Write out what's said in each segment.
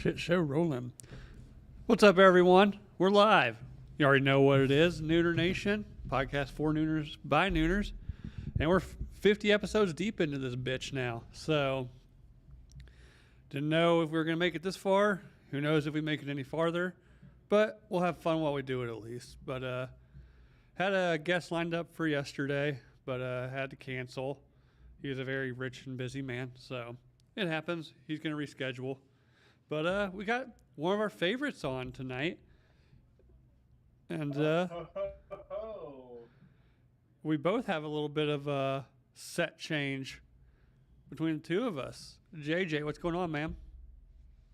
Shit show rolling. What's up, everyone? We're live. You already know what it is. Nooner Nation, podcast for Nooners by Nooners. And we're 50 episodes deep into this bitch now. So, didn't know if we were going to make it this far. Who knows if we make it any farther. But we'll have fun while we do it at least. But, had a guest lined up for yesterday, but had to cancel. He was a very rich and busy man. So, it happens. He's going to reschedule. But we got one of our favorites on tonight. And we both have a little bit of a set change between the two of us. JJ, what's going on, man?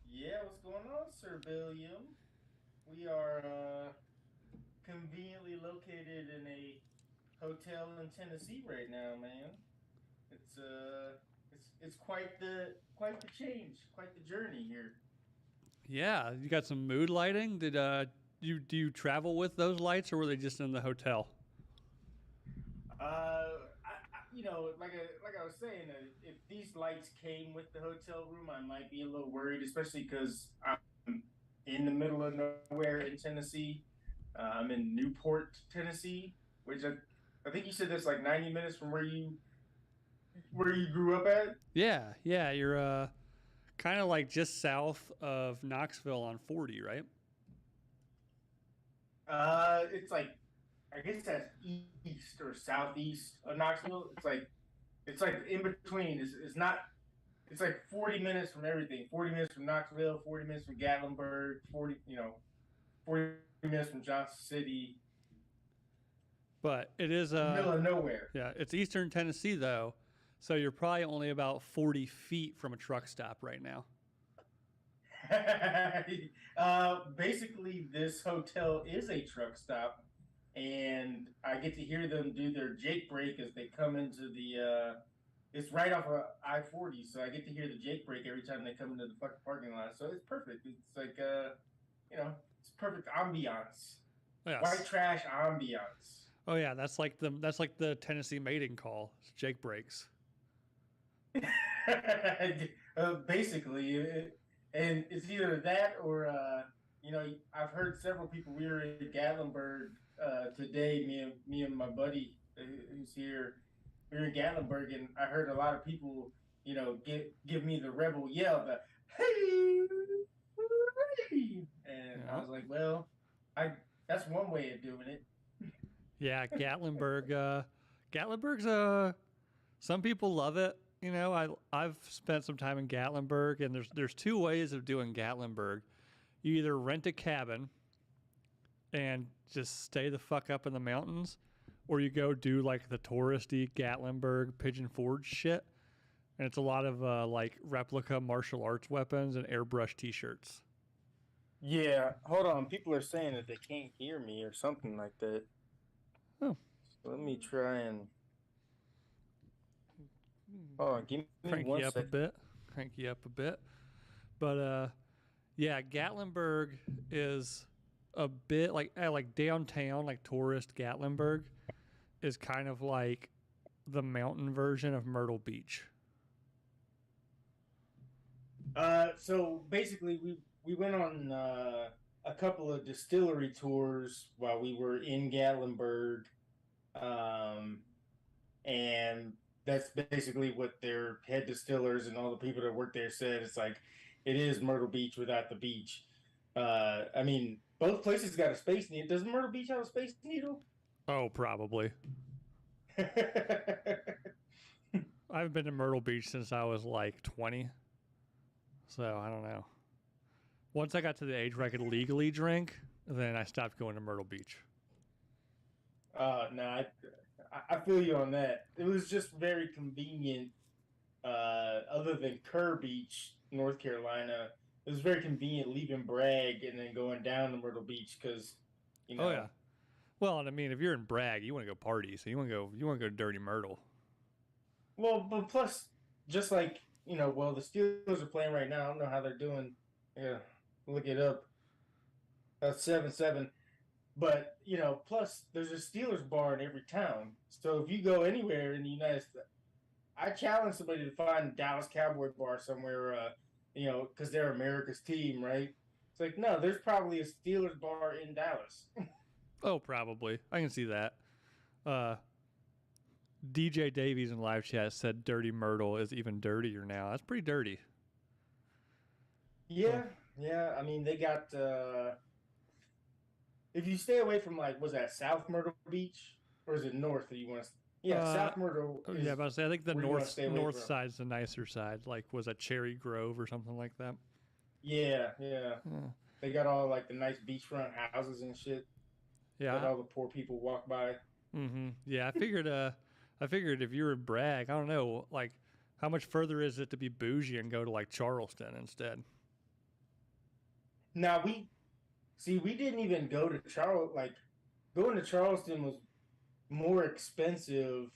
Yeah, what's going on, Sir William? We are conveniently located in a hotel in Tennessee right now, man. It's quite the change, quite the journey here. Yeah, you got some mood lighting. Did do you travel with those lights, or were they just in the hotel? Like I was saying, if these lights came with the hotel room, I might be a little worried, especially because I'm in the middle of nowhere in Tennessee. I'm in Newport, Tennessee, which I think you said that's like 90 minutes from where you grew up at. Yeah, you're kind of like just south of Knoxville on 40, right? It's like I guess that's east or southeast of Knoxville. It's like in between. It's not. It's like 40 minutes from everything. 40 minutes from Knoxville. 40 minutes from Gatlinburg. 40 minutes from Johnson City. But it is Middle of nowhere. yeah, it's Eastern Tennessee though, so you're probably only about 40 feet from a truck stop right now. Basically, this hotel is a truck stop, and I get to hear them do their Jake break as they come into the. It's right off of I-40, so I get to hear the Jake break every time they come into the fucking parking lot. So it's perfect. It's like it's perfect ambiance. Yes. White trash ambiance. Oh yeah, that's like the Tennessee mating call. It's Jake breaks. Basically, and it's either that or I've heard several people. We were in Gatlinburg today. Me and my buddy who's here. We were in Gatlinburg, and I heard a lot of people, give me the rebel yell, the hey, and I was like, well, that's one way of doing it. Yeah, Gatlinburg. Gatlinburg's some people love it. You know, I've spent some time in Gatlinburg, and there's two ways of doing Gatlinburg. You either rent a cabin and just stay the fuck up in the mountains, or you go do like the touristy Gatlinburg Pigeon Forge shit, and it's a lot of like replica martial arts weapons and airbrush T-shirts. Yeah, hold on. People are saying that they can't hear me or something like that. Oh, so let me try and. Oh, give me crank one you up second. a bit. Crank you up a bit. But yeah, Gatlinburg is a bit like downtown, like tourist Gatlinburg is kind of like the mountain version of Myrtle Beach. So basically, we went on a couple of distillery tours while we were in Gatlinburg, and that's basically what their head distillers and all the people that work there said. It's like it is Myrtle Beach without the beach. I mean, both places got a space needle. Does Myrtle Beach have a space needle? Oh, probably. I haven't been to Myrtle Beach since I was like 20. So I don't know. Once I got to the age where I could legally drink, then I stopped going to Myrtle Beach. No, I feel you on that. It was just very convenient. Other than Kerr Beach, North Carolina, it was very convenient leaving Bragg and then going down to Myrtle Beach because, Oh yeah. Well, and I mean, if you're in Bragg, you want to go party, so you want to go to Dirty Myrtle. Well, but plus, just like the Steelers are playing right now. I don't know how they're doing. Yeah, look it up. That's 7-7. But plus there's a Steelers bar in every town. So if you go anywhere in the United States, I challenge somebody to find a Dallas Cowboy bar somewhere, because they're America's team, right? It's like, no, there's probably a Steelers bar in Dallas. Oh, probably. I can see that. Uh, DJ Davies in live chat said Dirty Myrtle is even dirtier now. That's pretty dirty. Yeah, yeah. I mean, they got if you stay away from like, was that South Myrtle Beach or is it North that you want to? Yeah, Uh, South Myrtle yeah, is but I say I think the where you want to stay away north from. side's the nicer side. Like, was that Cherry Grove or something like that? Yeah, yeah. Uh, They got all like the nice beachfront houses and shit that yeah. all the poor people walk by. Mm-hmm. Yeah, I figured. I figured if you were Bragg, I don't know, like, how much further is it to be bougie and go to like Charleston instead? Now we didn't even go to Charles. Like going to Charleston was more expensive,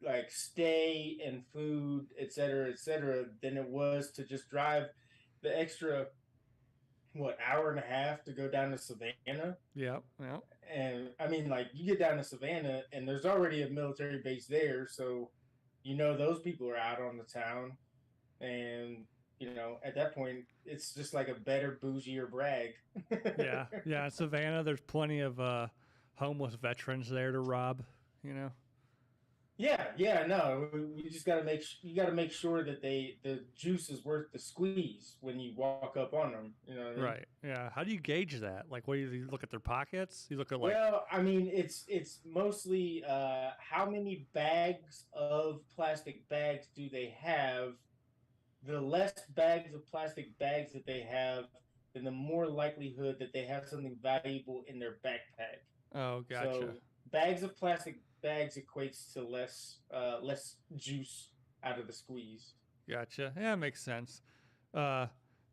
like stay and food, et cetera, than it was to just drive the extra hour and a half to go down to Savannah. Yeah, yeah. And I mean, like you get down to Savannah, and there's already a military base there, so those people are out on the town, and at that point, it's just like a better bougier Bragg. Yeah, yeah. In Savannah, there's plenty of homeless veterans there to rob. You know. Yeah, yeah, no, you just got to make sure that the juice is worth the squeeze when you walk up on them. You know what I mean? Right. Yeah. How do you gauge that? Like, what do you look at their pockets? You look at like. Well, I mean, it's mostly how many bags of plastic bags do they have? The less bags of plastic bags that they have, then the more likelihood that they have something valuable in their backpack. Oh, gotcha. So bags of plastic bags equates to less juice out of the squeeze. Gotcha. Yeah, makes sense. Uh,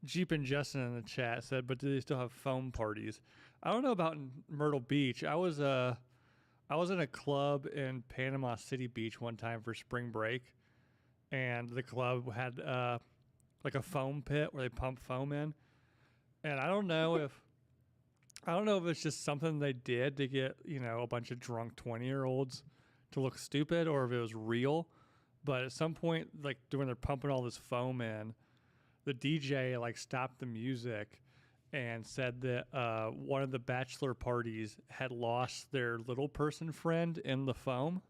Jeep and Justin in the chat said, but do they still have foam parties? I don't know about in Myrtle Beach. I was in a club in Panama City Beach one time for spring break, and the club had like a foam pit where they pump foam in, and I don't know if it's just something they did to get a bunch of drunk 20-year-olds to look stupid, or if it was real. But at some point, like when they're pumping all this foam in, the DJ like stopped the music and said that one of the bachelor parties had lost their little person friend in the foam.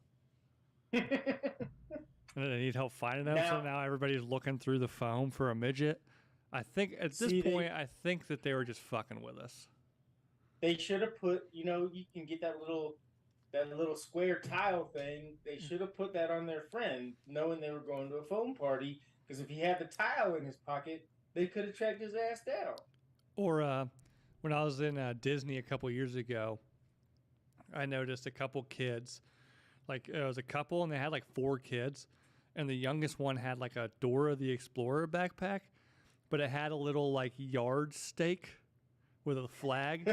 And they need help finding them. So now everybody's looking through the foam for a midget. I think at this point, I think that they were just fucking with us. They should have put, you can get that little square tile thing. They should have put that on their friend, knowing they were going to a foam party. Because if he had the tile in his pocket, they could have tracked his ass down. Or when I was in Disney a couple years ago, I noticed a couple kids. Like it was a couple, and they had like 4 kids, and the youngest one had like a Dora the Explorer backpack, but it had a little like yard stake with a flag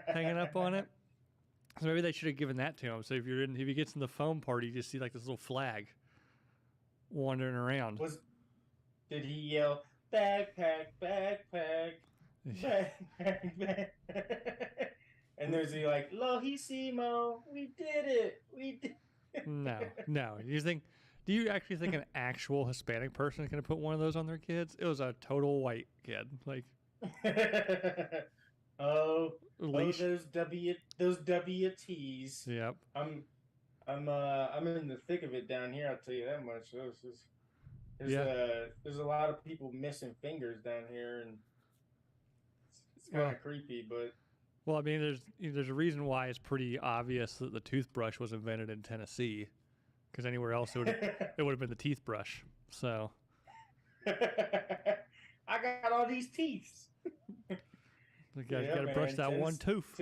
hanging up on it. So maybe they should have given that to him. So if he gets in the foam party, you just see like this little flag wandering around. Did he yell backpack, backpack, backpack, backpack? And there's he like Lohissimo, we did it, we did. No. Do you actually think an actual Hispanic person is going to put one of those on their kids? It was a total white kid, like. Those WTs. Yep. I'm in the thick of it down here. I'll tell you that much. There's a lot of people missing fingers down here, and it's kind of creepy. But well, I mean, there's a reason why it's pretty obvious that the toothbrush was invented in Tennessee, because anywhere else it would have been the teeth brush. So. I got all these teeth. You gotta brush that one tooth.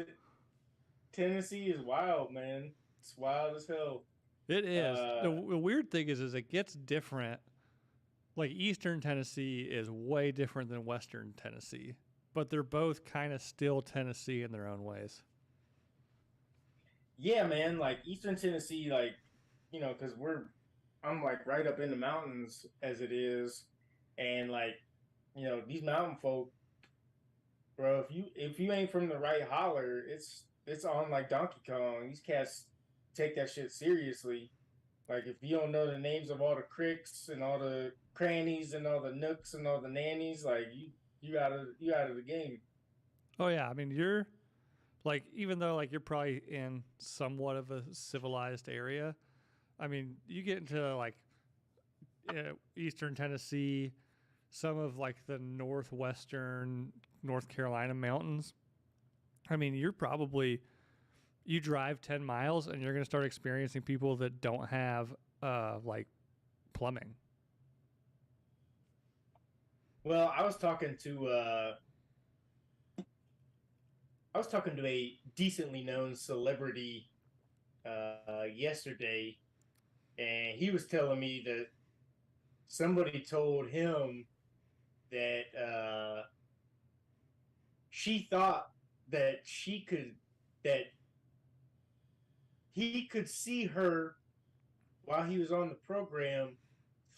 Tennessee is wild, man. It's wild as hell. It is. The weird thing is it gets different. Like Eastern Tennessee is way different than Western Tennessee, but they're both kind of still Tennessee in their own ways. Yeah, man. Like Eastern Tennessee, like because I'm like right up in the mountains as it is, and like these mountain folk. Bro, if you ain't from the right holler, it's on like Donkey Kong. These cats take that shit seriously. Like if you don't know the names of all the cricks and all the crannies and all the nooks and all the nannies, like you out of the game. Oh yeah, I mean you're like even though like you're probably in somewhat of a civilized area, I mean you get into like eastern Tennessee, some of like the northwestern North Carolina mountains. I mean you drive 10 miles and you're going to start experiencing people that don't have like plumbing. Well, I was talking to a decently known celebrity yesterday, and he was telling me that somebody told him that she thought that that he could see her while he was on the program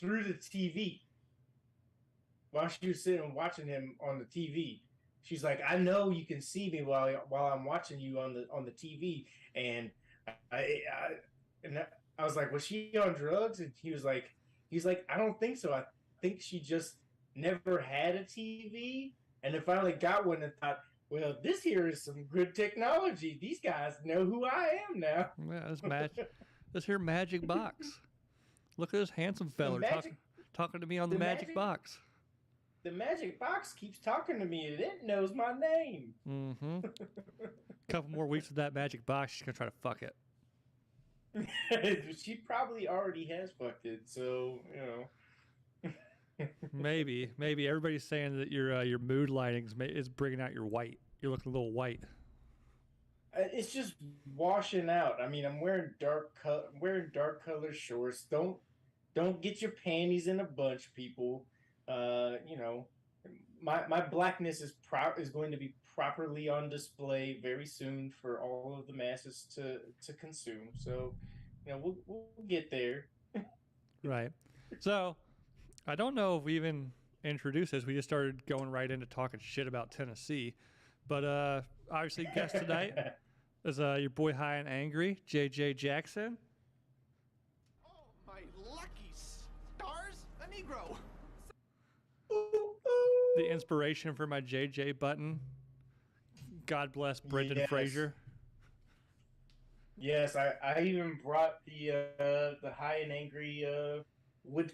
through the TV while she was sitting watching him on the TV. She's like, I know you can see me while I'm watching you on the TV, and I and I was like, was she on drugs? And he's like, I don't think so. I think she just never had a TV, and then finally got one and thought, well, this here is some good technology. These guys know who I am now. Yeah, this here magic box. Look at this handsome The feller magic, talking to me on the the magic box. the magic box keeps talking to me, and it knows my name. Mm-hmm. Couple more weeks with that magic box, she's gonna try to fuck it. She probably already has fucked it, so Maybe everybody's saying that your mood lighting is bringing out your white. You're looking a little white. It's just washing out. I mean, I'm wearing dark color shorts. Don't get your panties in a bunch, people. You know, my blackness is going to be properly on display very soon for all of the masses to consume. So, we'll get there. Right. So, I don't know if we even introduced this. We just started going right into talking shit about Tennessee. But obviously, guest tonight is your boy High and Angry, JJ Jackson. Oh, my lucky stars, a Negro. The inspiration for my JJ button. God bless Brendan Yes. Fraser. Yes, I even brought the High and Angry wood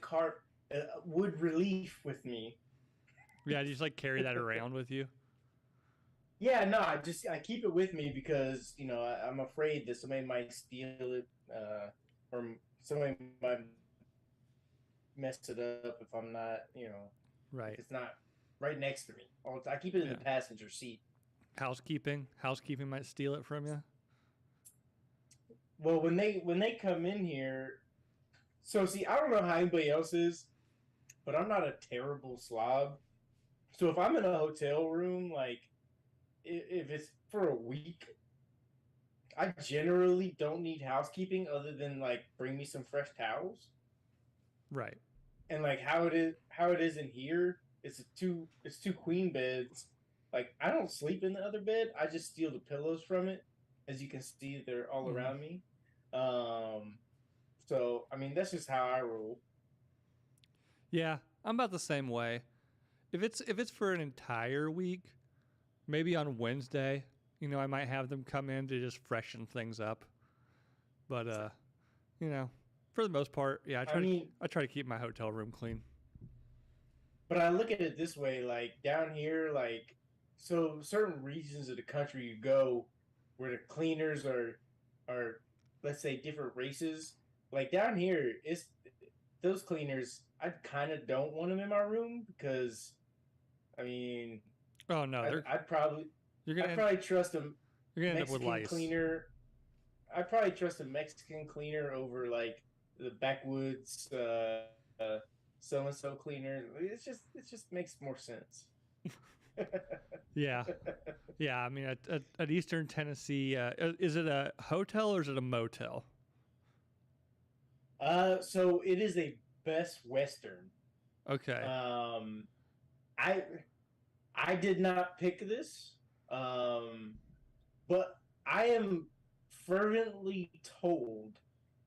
relief with me. Yeah, you just like carry that around with you. Yeah, no, I keep it with me because I'm afraid that somebody might steal it, or somebody might mess it up if I'm not, Right. if it's not right next to me. I keep it in the passenger seat. Housekeeping might steal it from you. Well, when they come in here, so see, I don't know how anybody else is, but I'm not a terrible slob. So if I'm in a hotel room, like if it's for a week, I generally don't need housekeeping other than like bring me some fresh towels. Right. And like how it is in here, it's two queen beds. Like I don't sleep in the other bed. I just steal the pillows from it. As you can see, they're all around me. So I mean that's just how I roll. Yeah, I'm about the same way. If it's for an entire week, maybe on Wednesday, I might have them come in to just freshen things up. But for the most part, yeah, I try to keep my hotel room clean. But I look at it this way, like down here, like so certain regions of the country you go where the cleaners are let's say different races. Like down here, it's those cleaners. I kind of don't want them in my room because, I mean, Oh no, I'd probably you're gonna I'd probably trust a you're gonna end up with Mexican lice. cleaner. I'd probably trust a Mexican cleaner over like the backwoods so and so cleaner. It just makes more sense. Yeah, yeah. I mean, at Eastern Tennessee, is it a hotel or is it a motel? So it is a Best Western. Okay. I I did not pick this, but I am fervently told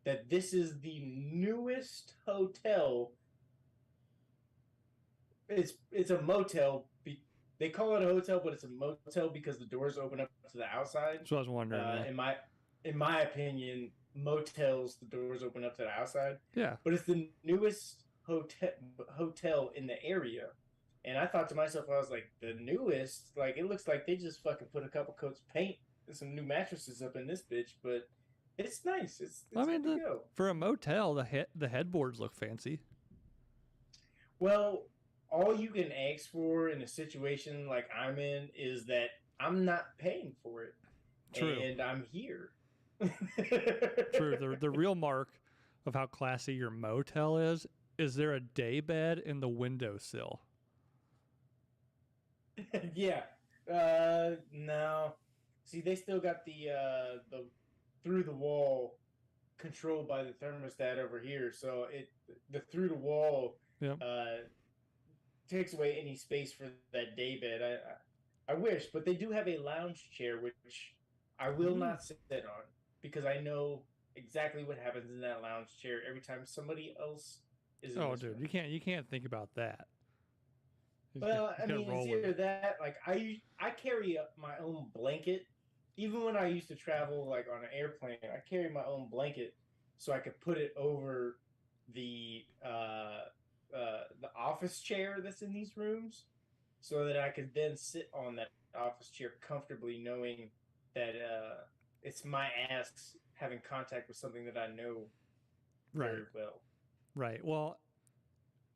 that this is the newest hotel. It's a motel. They call it a hotel, but it's a motel because the doors open up to the outside. That's what I was wondering. Yeah. In my opinion, motels the doors open up to the outside. Yeah. But it's the newest hotel in the area, and I thought to myself, I was like, the newest? Like, it looks like they just fucking put a couple coats of paint and some new mattresses up in this bitch, but it's nice. It's I mean, good to go. for a motel, the headboards look fancy. Well, all you can ask for in a situation like I'm in is that I'm not paying for it. True. And I'm here. True. The real mark of how classy your motel is there a day bed in the windowsill? Yeah. No. See, they still got the through the wall controlled by the thermostat over here. So the through the wall Yep. Takes away any space for that day bed. I wish, but they do have a lounge chair which I will not sit on because I know exactly what happens in that lounge chair every time somebody else is in this room. you can't think about that. Well, I mean, it's either that, like, I carry up my own blanket. Even when I used to travel, like, on an airplane, I carry my own blanket so I could put it over the office chair that's in these rooms so that I could then sit on that office chair comfortably knowing that it's my ass having contact with something that I know very well. Right. Well,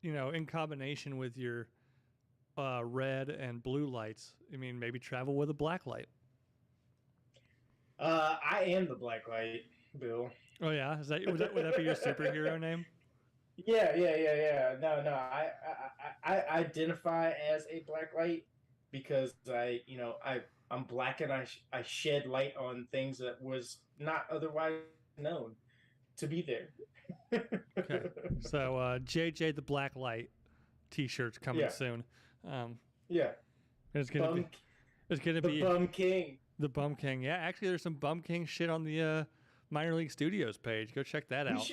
in combination with your red and blue lights, I mean, maybe travel with a black light. I am the black light, Bill. Oh yeah, would that be your superhero name? Yeah. No. I identify as a black light because I'm black and I shed light on things that was not otherwise known to be there. Okay. So JJ the Black Light T-shirts coming soon. Yeah. It's gonna be the Bum King. The Bum King. Yeah, actually, there's some Bum King shit on the Minor League Studios page. Go check that out.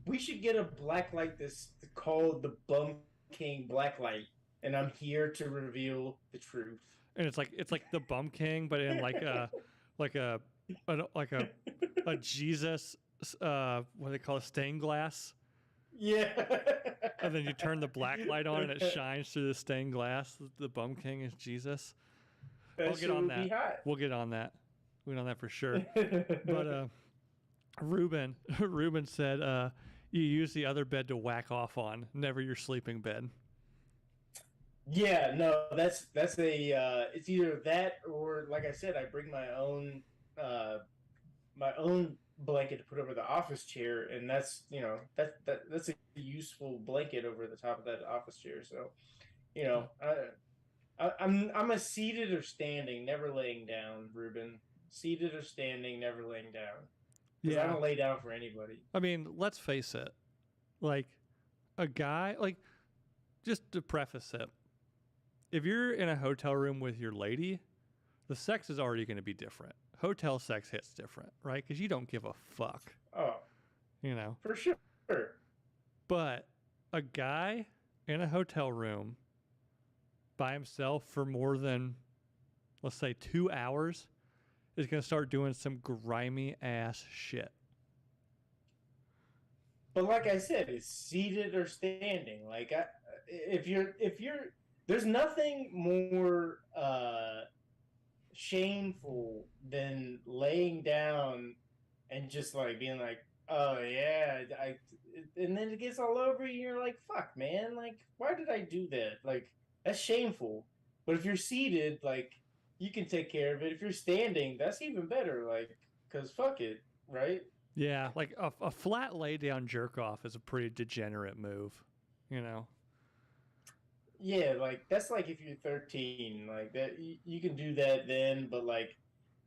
We should get a black light that's called the Bum King Black Light, and I'm here to reveal the truth. And it's like the Bum King, but in like a Jesus, what do they call it, stained glass. Yeah. And then you turn the black light on, and it shines through the stained glass. The Bum King is Jesus. We'll get on that. We'll get on that. We'll get on that for sure. But Ruben said you use the other bed to whack off on, never your sleeping bed. Yeah, no, that's a it's either that or, like I said, I bring my own blanket to put over the office chair, and that's that's a useful blanket over the top of that office chair. So, I'm a seated or standing, never laying down, Ruben. Seated or standing, never laying down. Yeah, I don't lay down for anybody. I mean, let's face it. Like, a guy, like, just to preface it, if you're in a hotel room with your lady, the sex is already going to be different. Hotel sex hits different, right? Because you don't give a fuck. Oh. For sure. But a guy in a hotel room by himself for more than, let's say, 2 hours is going to start doing some grimy ass shit. But like I said, it's seated or standing. Like, if you're, there's nothing more shameful than laying down and just like being like, oh yeah, and then it gets all over you. And you're like, fuck, man. Like, why did I do that? Like, that's shameful. But if you're seated, like, you can take care of it. If you're standing, that's even better. Like, cause fuck it, right? Yeah, like a flat lay down jerk off is a pretty degenerate move, Yeah, like that's like if you're 13, like that you can do that then, but like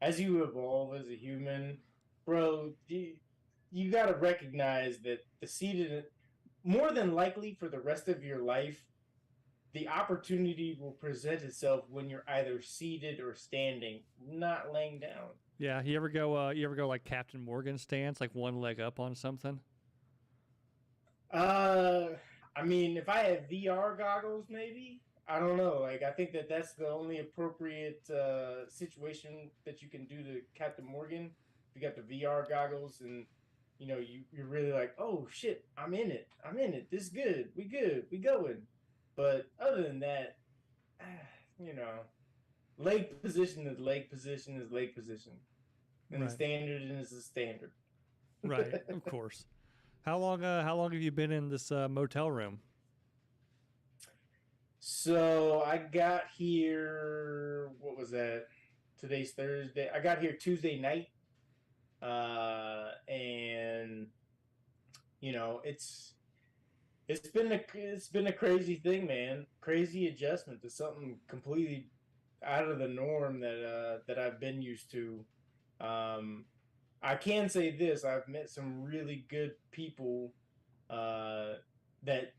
as you evolve as a human, bro, you got to recognize that the seated, more than likely for the rest of your life, the opportunity will present itself when you're either seated or standing, not laying down. Yeah, you ever go? You ever go like Captain Morgan stance, like one leg up on something? Uh, I mean, if I had VR goggles, maybe. I don't know. Like, I think that that's the only appropriate situation that you can do to Captain Morgan. If you got the VR goggles and you're really like, oh shit, I'm in it. I'm in it. This is good. We good. We going. But other than that, you know, leg position is leg position is leg position, and the Right. standard is the standard. Right. Of course. How long have you been in this motel room? So I got here. What was that? Today's Thursday. I got here Tuesday night, and it's been a crazy thing, man. Crazy adjustment to something completely out of the norm that I've been used to. Um, I can say this: I've met some really good people uh, that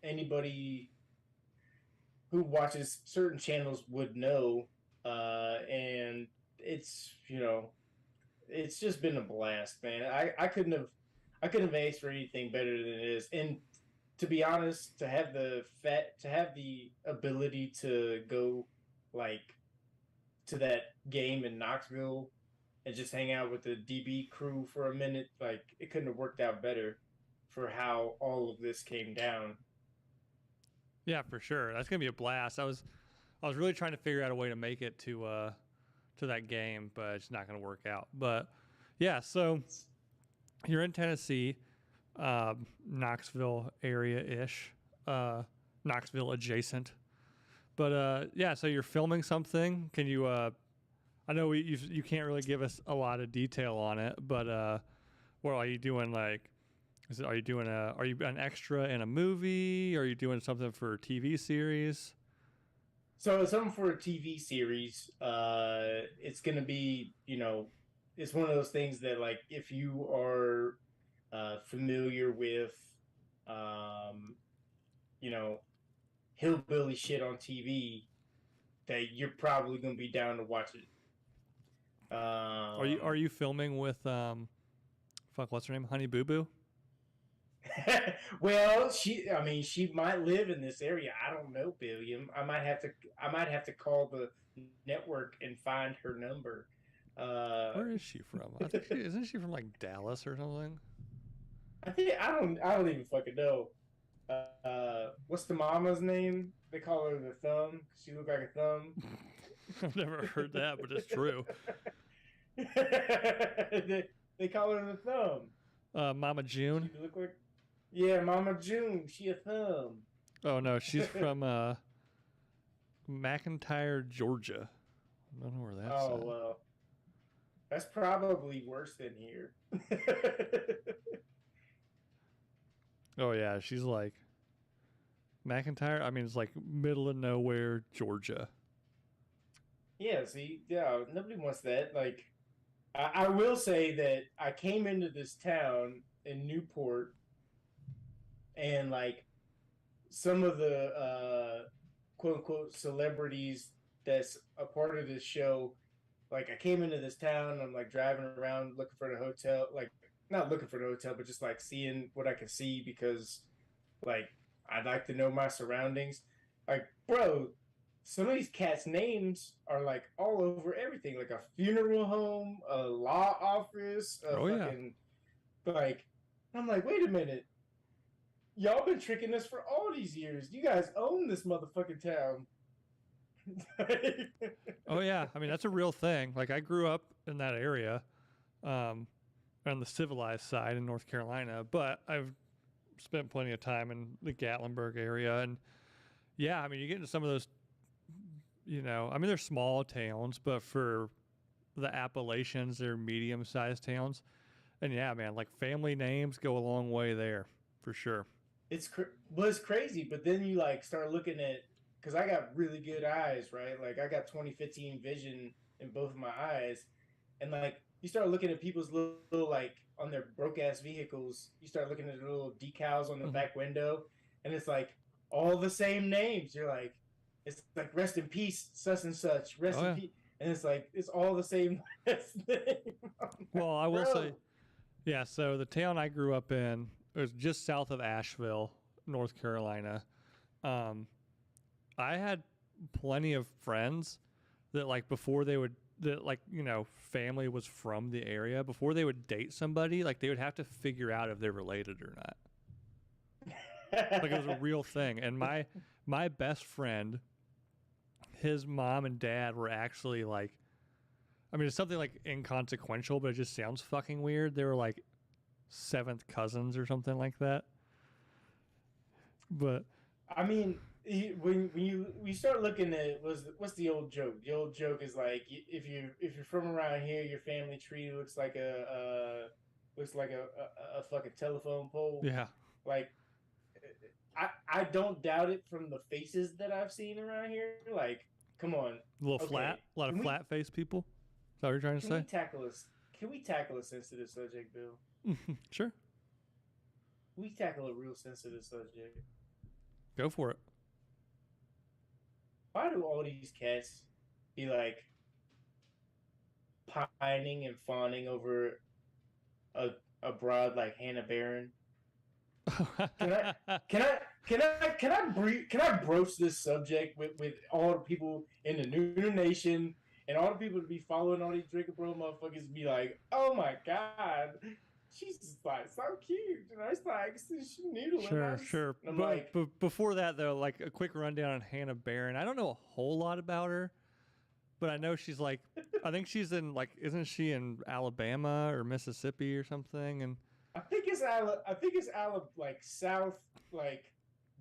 anybody who watches certain channels would know, and it's just been a blast, man. I couldn't have asked for anything better than it is, and to be honest, to have the ability to go like to that game in Knoxville and just hang out with the DB crew for a minute, like it couldn't have worked out better for how all of this came down. Yeah, for sure. That's gonna be a blast. I was really trying to figure out a way to make it to that game, but it's not gonna work out. But yeah, so you're in Tennessee, Knoxville area ish, Knoxville adjacent. But yeah, so you're filming something. Can you? I know you can't really give us a lot of detail on it, but what are you doing? Like, are you an extra in a movie? Are you doing something for a TV series? So it's something for a TV series. It's gonna be, it's one of those things that like if you are familiar with, um, you know, hillbilly shit on TV, that you're probably gonna be down to watch it. Are you filming with fuck, what's her name? Honey Boo Boo? Well, I mean, she might live in this area. I don't know, Billiam. I might have to call the network and find her number. Uh, Where is she from? I think isn't she from like Dallas or something? I don't even fucking know. What's the mama's name? They call her the thumb. She look like a thumb. I've never heard that, but it's true. they call her the thumb. Mama June. She look like, yeah, Mama June. She a thumb. Oh no, she's from McIntyre, Georgia. I don't know where that's Oh at. well, that's probably worse than here. Oh yeah, she's like McIntyre. I mean, it's like middle of nowhere, Georgia. Yeah, see, yeah, nobody wants that. Like, I will say that I came into this town in Newport, and like some of the quote unquote celebrities that's a part of this show, like I came into this town, I'm like driving around looking for the hotel, like not looking for the hotel, but just like seeing what I could see because like I'd like to know my surroundings. Like, bro, some of these cats' names are like all over everything, like a funeral home, a law office, a Oh yeah. fucking like. I'm like, wait a minute, y'all been tricking us for all these years. You guys own this motherfucking town. Oh yeah. I mean, that's a real thing. Like I grew up in that area, um, on the civilized side in North Carolina, but I've spent plenty of time in the Gatlinburg area, and yeah, I mean, you get into some of those. I mean, they're small towns, but for the Appalachians, they're medium-sized towns. And yeah, man, like family names go a long way there for sure. It's crazy, but then you like start looking at because I got really good eyes, right? Like I got 2015 vision in both of my eyes, and like you start looking at people's little like on their broke ass vehicles. You start looking at the little decals on the back window, and it's like all the same names. You're like, it's like rest in peace, such and such. Rest Oh in yeah. peace. and it's like it's all the same last name. Well, I will Bro. say, yeah. So the town I grew up in was just south of Asheville, North Carolina. I had plenty of friends that like before they would that like family was from the area before they would date somebody, like they would have to figure out if they're related or not. Like it was a real thing. And my best friend, his mom and dad were actually like, I mean, it's something like inconsequential, but it just sounds fucking weird. They were like seventh cousins or something like that. But I mean, when you start looking at what's the old joke? The old joke is like if you're from around here, your family tree looks like a fucking telephone pole. yeah, Like I don't doubt it from the faces that I've seen around here. Like, come on, a little okay. flat, a lot of Can we- flat faced people. Is that what you're trying to Can we say? tackle this? Can we tackle a sensitive subject, Bill? Sure, We tackle a real sensitive subject. go for it. Why do all these cats be like pining and fawning over a broad like Hannah Barron? Can I broach this subject with all the people in the Nooner Nation and all the people to be following all these Drinker Bro motherfuckers and be like, oh my god, she's just like so cute, and I was like, she's noodling. Sure. And I'm But, like, but before that, though, like a quick rundown on Hannah Barron. I don't know a whole lot about her, but I know she's like, I think she's in like, isn't she in Alabama or Mississippi or something? And I think it's like South, like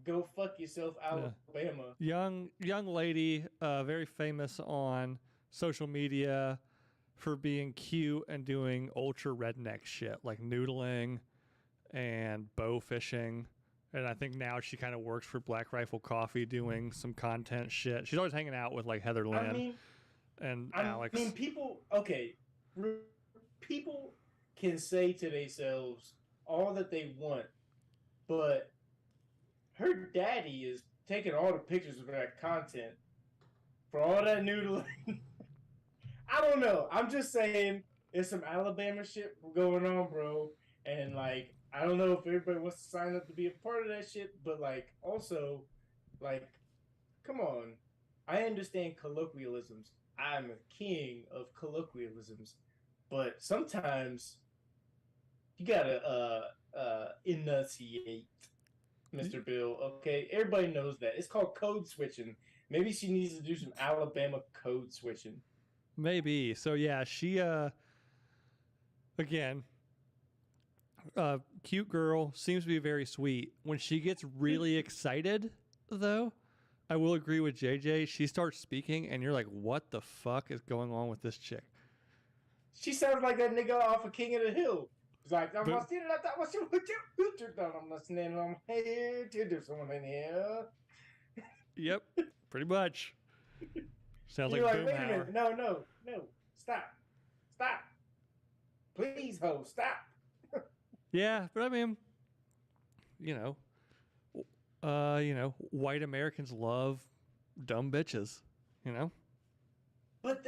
go fuck yourself, Alabama. young lady, very famous on social media for being cute and doing ultra redneck shit like noodling and bow fishing. And I think now she kind of works for Black Rifle Coffee doing some content shit. She's always hanging out with like Heather Lynn and Alex. I mean, people can say to themselves all that they want, but her daddy is taking all the pictures of that content for all that noodling. I don't know. I'm just saying there's some Alabama shit going on, bro. And like, I don't know if everybody wants to sign up to be a part of that shit, but like, also, like, come on. I understand colloquialisms. I'm a king of colloquialisms, but sometimes you gotta enunciate, Mr. Bill. Okay, everybody knows that. It's called code switching. Maybe she needs to do some Alabama code switching. Maybe. So yeah, she again, cute girl, seems to be very sweet. When she gets really excited, though, I will agree with JJ. She starts speaking, and you're like, "What the fuck is going on with this chick?" She sounds like that nigga off of King of the Hill. He's like, I'm listening on here to do someone in here. Yep, pretty much. Sounds You're like like, wait a Boomhauer. minute, no, stop, please, ho, stop. Yeah, but I mean, white Americans love dumb bitches, But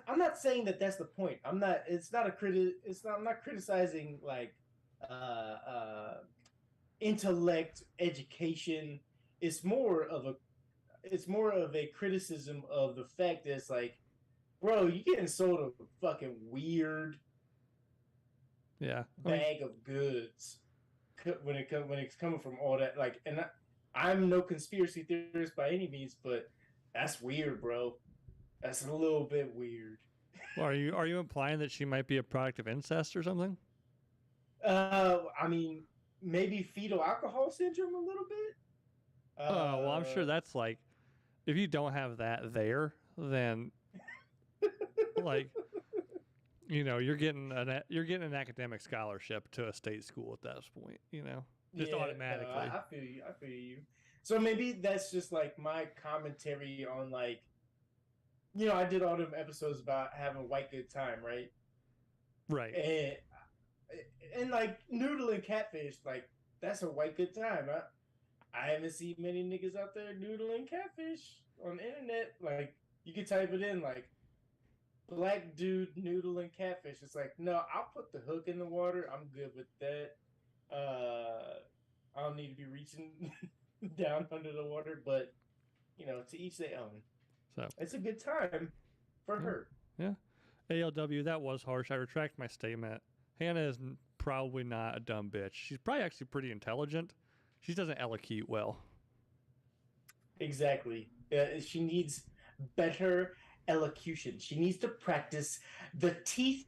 I'm not saying that that's the point. I'm not. It's not a criti. It's not. I'm not criticizing like intellect, education. It's more of a criticism of the fact that it's like, bro, you getting sold a fucking weird bag of goods when it's coming from all that. Like, and I'm no conspiracy theorist by any means, but that's weird, bro. That's a little bit weird. Well, are you implying that she might be a product of incest or something? I mean, maybe fetal alcohol syndrome a little bit. Well, I'm sure that's like, if you don't have that there, then like, you're getting an academic scholarship to a state school at that point, just automatically. I feel you. So maybe that's just like my commentary on like, I did all them episodes about having a white good time, right? Right. And like noodle and catfish, like that's a white good time. I haven't seen many niggas out there noodling catfish on the internet. Like you can type it in, like black dude noodling catfish. It's like, no, I'll put the hook in the water. I'm good with that. I don't need to be reaching down under the water, but to each their own. So It's a good time for her. yeah, ALW, that was harsh. I retract my statement. Hannah is probably not a dumb bitch. She's probably actually pretty intelligent. She just doesn't elocute well. Exactly. She needs better elocution. She needs to practice the teeth,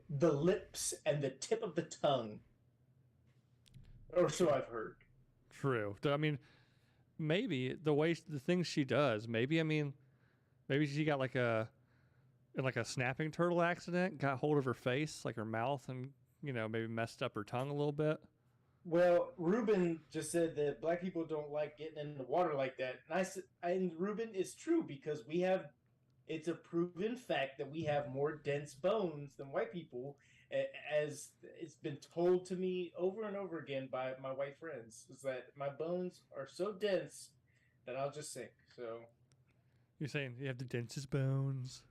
the lips, and the tip of the tongue. Or so I've heard. True. I mean, maybe the things she does. Maybe she got like a snapping turtle accident, got hold of her face, like her mouth, and maybe messed up her tongue a little bit. Well, Ruben just said that black people don't like getting in the water like that. And Ruben is true because it's a proven fact that we have more dense bones than white people, as it's been told to me over and over again by my white friends, is that my bones are so dense that I'll just sink. So You're saying you have the densest bones?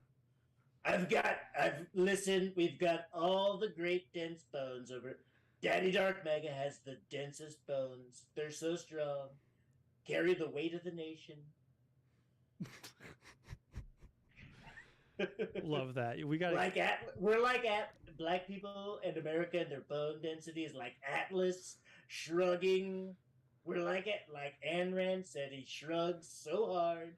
Listen, we've got all the great dense bones over. Daddy Dark Mega has the densest bones. They're so strong. Carry the weight of the nation. Love that. We got we're like black people in America, and their bone density is like Atlas shrugging. We're like Ayn Rand said, he shrugs so hard.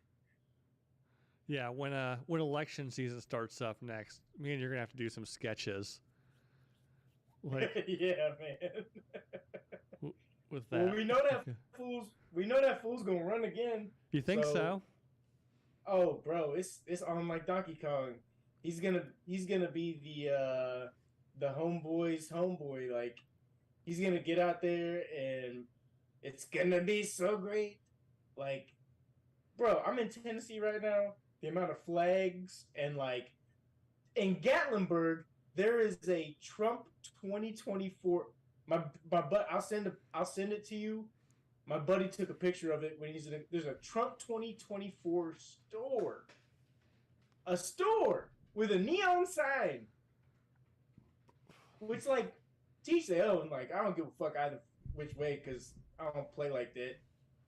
Yeah, when election season starts up next, me and you're gonna have to do some sketches. Like yeah, man. with that. Well, we know that fool's gonna run again. You think so? Oh, bro, it's on like Donkey Kong. He's gonna be the homeboy's homeboy. Like, he's gonna get out there and it's gonna be so great. Like, bro, I'm in Tennessee right now. The amount of flags and like in Gatlinburg, there is a Trump 2024. I'll send it to you. My buddy took a picture of it when there's a Trump 2024 store. A store with a neon sign. Which, like, teach their own. Like, I don't give a fuck either which way because I don't play like that.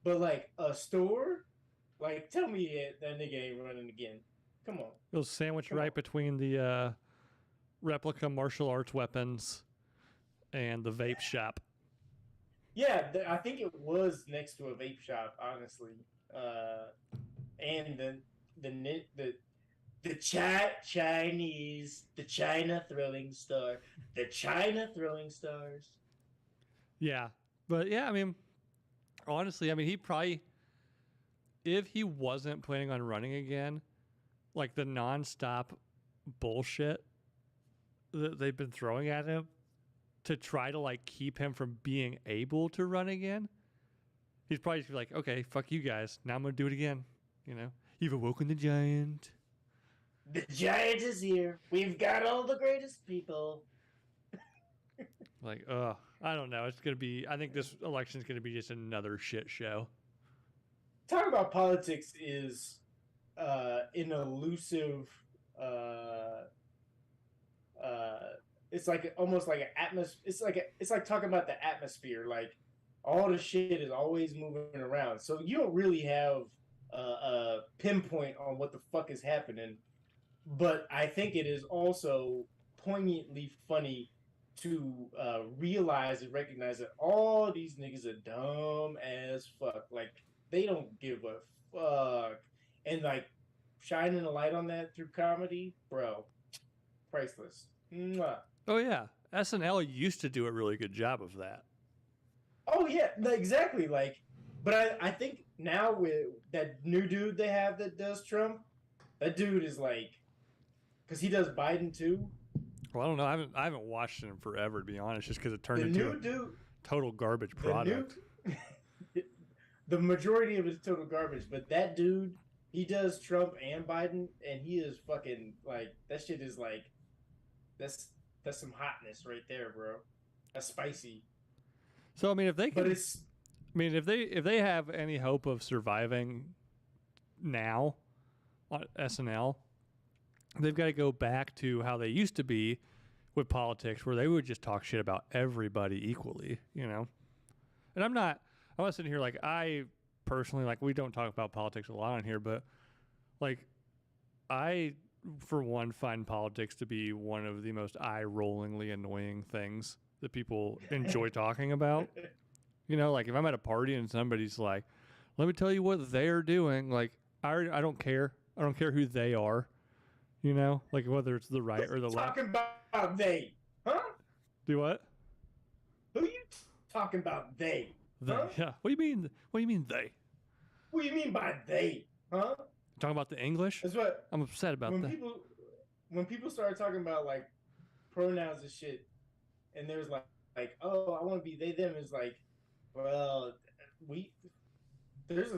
But, like, a store? Like, tell me that nigga ain't running again. Come on. It was sandwiched right between the replica martial arts weapons and the vape shop. Yeah, I think it was next to a vape shop, honestly. And the China throwing star, the China throwing stars. Yeah, but yeah, I mean, honestly, he probably, if he wasn't planning on running again, like the nonstop bullshit that they've been throwing at him to try to like keep him from being able to run again, he's probably just like, okay, fuck you guys. Now I'm gonna do it again. You've awoken the giant. The giant is here. We've got all the greatest people. Like, I don't know. I think this election is gonna be just another shit show. Talking about politics is an elusive. It's like almost like an atmosphere. It's like talking about the atmosphere. Like, all the shit is always moving around, so you don't really have a pinpoint on what the fuck is happening. But I think it is also poignantly funny to realize and recognize that all these niggas are dumb as fuck. Like, they don't give a fuck. And like shining a light on that through comedy, bro, priceless. Mwah. Oh yeah, SNL used to do a really good job of that. Oh yeah, exactly. Like, but I think now with that new dude they have that does Trump, that dude is like, because he does Biden too. Well, I don't know. I haven't watched it in forever, to be honest, just because it turned The into new a dude, total garbage product. the majority of it is total garbage, but that dude, he does Trump and Biden, and he is fucking like, that shit is like, that's some hotness right there, bro. That's spicy. So if they can, But it's if they have any hope of surviving now on SNL, they've got to go back to how they used to be with politics, where they would just talk shit about everybody equally, And I'm not sitting here like I personally, like, we don't talk about politics a lot on here, but like I, for one, find politics to be one of the most eye-rollingly annoying things that people enjoy talking about. Like if I'm at a party and somebody's like, let me tell you what they're doing, like I don't care. I don't care who they are. Like whether it's the right or the left. Talking about they, huh? Do what? Who you talking about they? They, huh? Yeah. What do you mean? What do you mean they? What do you mean by they? Huh? Talking about the English? That's what I'm upset about when that. when people start talking about like pronouns and shit, and there's like oh, I want to be they them, is like, well, there's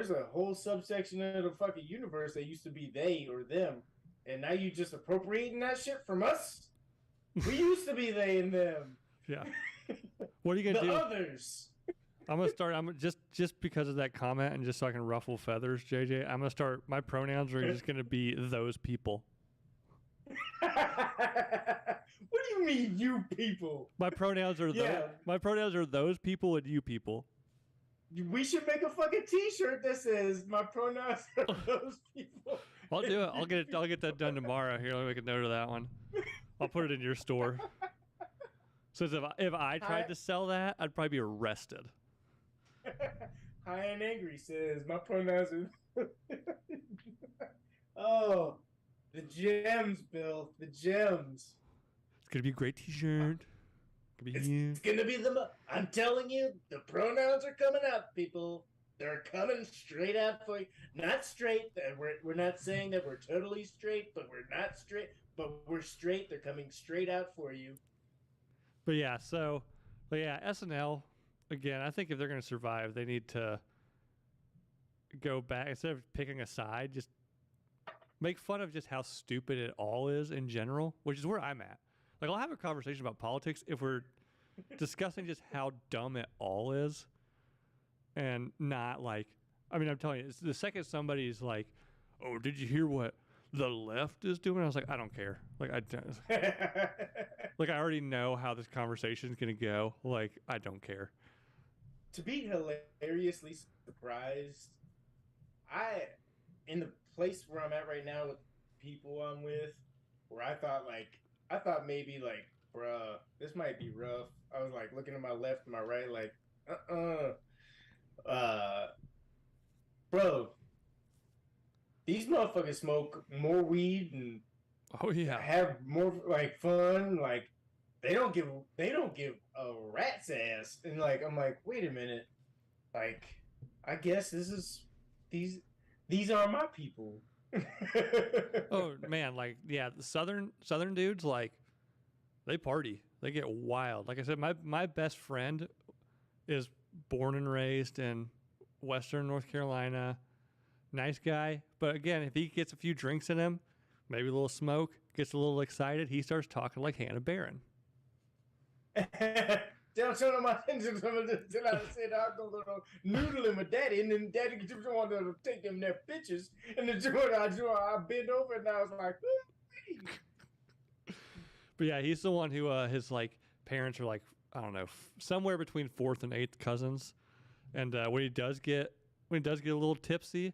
a whole subsection of the fucking universe that used to be they or them, and now you just appropriating that shit from us. We used to be they and them. Yeah. What are you gonna The do? others. I'm gonna start. I'm just because of that comment, and just so I can ruffle feathers, JJ. I'm gonna start. My pronouns are just gonna be those people. What do you mean, you people? My pronouns are my pronouns are those people and you people. We should make a fucking T-shirt that says "My pronouns are those people." I'll do it. I'll get that done tomorrow. Here, let me make a note of that one. I'll put it in your store. So if I tried to sell that, I'd probably be arrested. High and Angry says my pronouns are. Oh, the gems, Bill. The gems. It's gonna be a great T-shirt. It's gonna be I'm telling you, the pronouns are coming out, people. They're coming straight out for you. Not straight. We're not saying that we're totally straight, but we're not straight. But we're straight. They're coming straight out for you. But yeah, SNL, again, I think if they're going to survive, they need to go back. Instead of picking a side, just make fun of just how stupid it all is in general, which is where I'm at. Like, I'll have a conversation about politics if we're discussing just how dumb it all is, and not like, I'm telling you, it's the second somebody's like, oh, did you hear what the left is doing? I was like, I don't care. Like, like, I already know how this conversation is going to go. Like, I don't care. To be hilariously surprised, in the place where I'm at right now with people I'm with, where I thought maybe like, bruh, this might be rough. I was like looking to my left and my right, like, bro, these motherfuckers smoke more weed and have more like fun. Like they don't give a rat's ass. And like I'm like, wait a minute, like I guess these are my people. Oh man, like the southern dudes, like they party, they get wild. Like I said, my best friend is born and raised in Western North Carolina. Nice guy, but again, if he gets a few drinks in him, maybe a little smoke, gets a little excited, he starts talking like Hannah Barron. Don't show them until I said I'm gonna go noodling with daddy, and then daddy just wanted to take them their pictures, and then I bent over and I was like, but yeah, he's the one who his like parents are like, I don't know, somewhere between 4th and 8th cousins, and when he does get a little tipsy,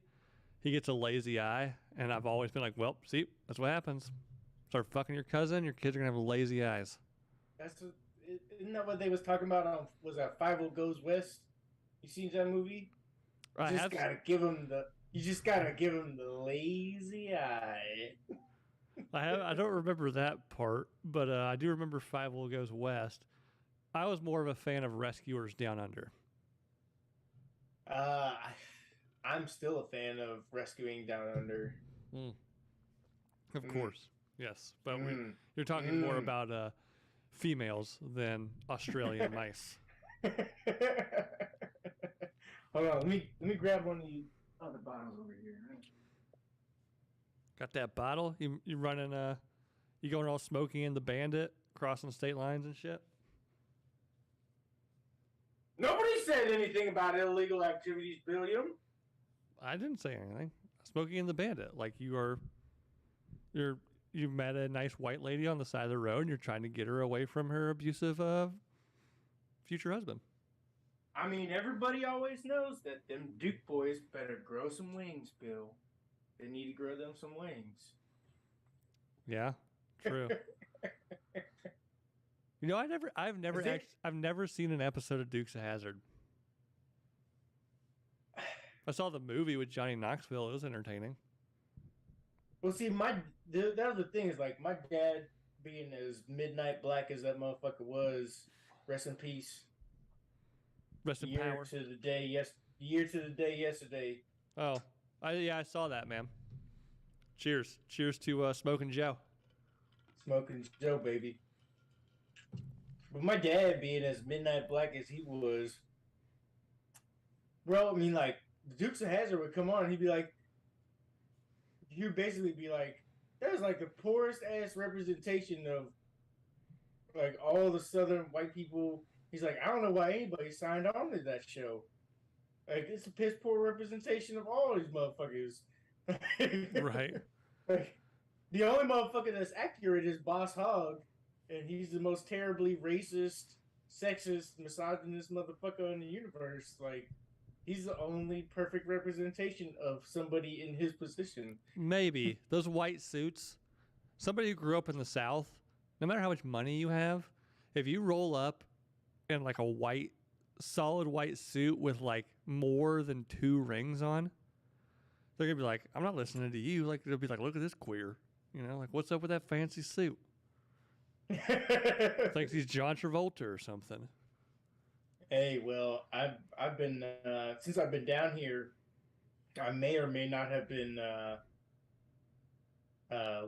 he gets a lazy eye, and I've always been like, well, see, that's what happens. Start fucking your cousin, your kids are gonna have lazy eyes. Isn't that what they was talking about on, was that 50 Goes West? You seen that movie? You just gotta give him the lazy eye. I don't remember that part, but I do remember 50 Goes West. I was more of a fan of Rescuers Down Under. I'm still a fan of Rescuing Down Under. Of course, yes, but you're talking more about females than Australian mice. Hold on, let me grab one of these other bottles over here. Got that bottle? You running you going all Smokey and the Bandit, crossing state lines and shit? Nobody said anything about illegal activities, William. I didn't say anything. Smokey and the Bandit, like you're you met a nice white lady on the side of the road and you're trying to get her away from her abusive future husband. I mean, everybody always knows that them Duke boys better grow some wings, Bill. They need to grow them some wings. Yeah, true. You know, I've never seen an episode of Dukes of Hazzard. I saw the movie with Johnny Knoxville. It was entertaining. Well, see, that was the thing is like my dad being as midnight black as that motherfucker was. Rest in peace. Rest in year power. to the day, year to the day yesterday. Oh, I saw that, man. Cheers to Smoking Joe. Smoking Joe, baby. But my dad being as midnight black as he was, bro. I mean, like the Dukes of Hazzard would come on, and he'd basically be like, "That was like the poorest ass representation of like all the Southern white people." He's like, "I don't know why anybody signed on to that show. Like, it's a piss poor representation of all these motherfuckers." Right. Like, the only motherfucker that's accurate is Boss Hogg, and he's the most terribly racist, sexist, misogynist motherfucker in the universe. Like, he's the only perfect representation of somebody in his position. Maybe those white suits. Somebody who grew up in the South, no matter how much money you have, if you roll up in like a solid white suit with like more than 2 rings on, they're gonna be like, "I'm not listening to you." Like they'll be like, "Look at this queer," you know, like what's up with that fancy suit? Thinks he's John Travolta or something. Hey, well, I've been since I've been down here, I may or may not have been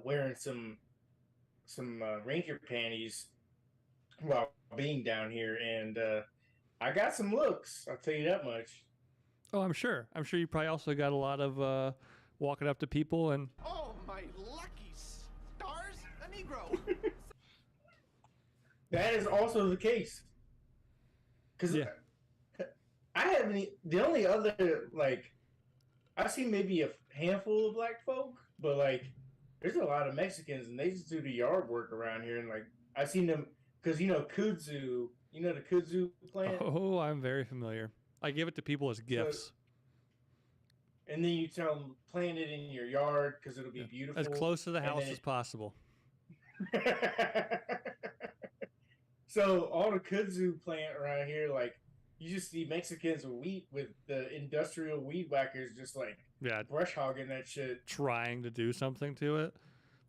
wearing some ranger panties while being down here, and I got some looks. I'll tell you that much. Oh, I'm sure. You probably also got a lot of walking up to people and Oh, my lucky stars, a Negro. That is also the case. Because yeah. I haven't. The only other like I've seen maybe a handful of black folk, but like there's a lot of Mexicans and they just do the yard work around here. And like I've seen them because kudzu, the kudzu plant. Oh, I'm very familiar. I give it to people as gifts. And then you tell them plant it in your yard because it'll be beautiful. As close to the house as possible. So all the kudzu plant around here, like you just see Mexicans with the industrial weed whackers just like brush hogging that shit, trying to do something to it.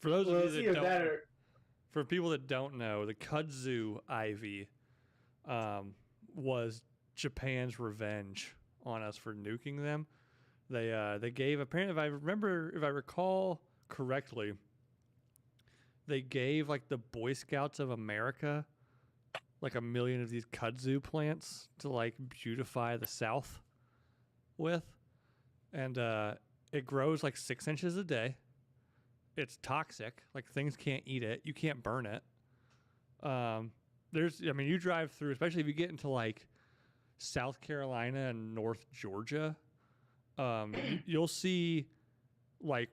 For those of you that don't, for people that don't know, the kudzu ivy was Japan's revenge on us for nuking them. They gave, apparently, if I recall correctly, they gave like the Boy Scouts of America like 1 million of these kudzu plants to like beautify the South with, and it grows like 6 inches a day. It's toxic, like things can't eat it. You can't burn it. You drive through, especially if you get into like South Carolina and North Georgia, you'll see like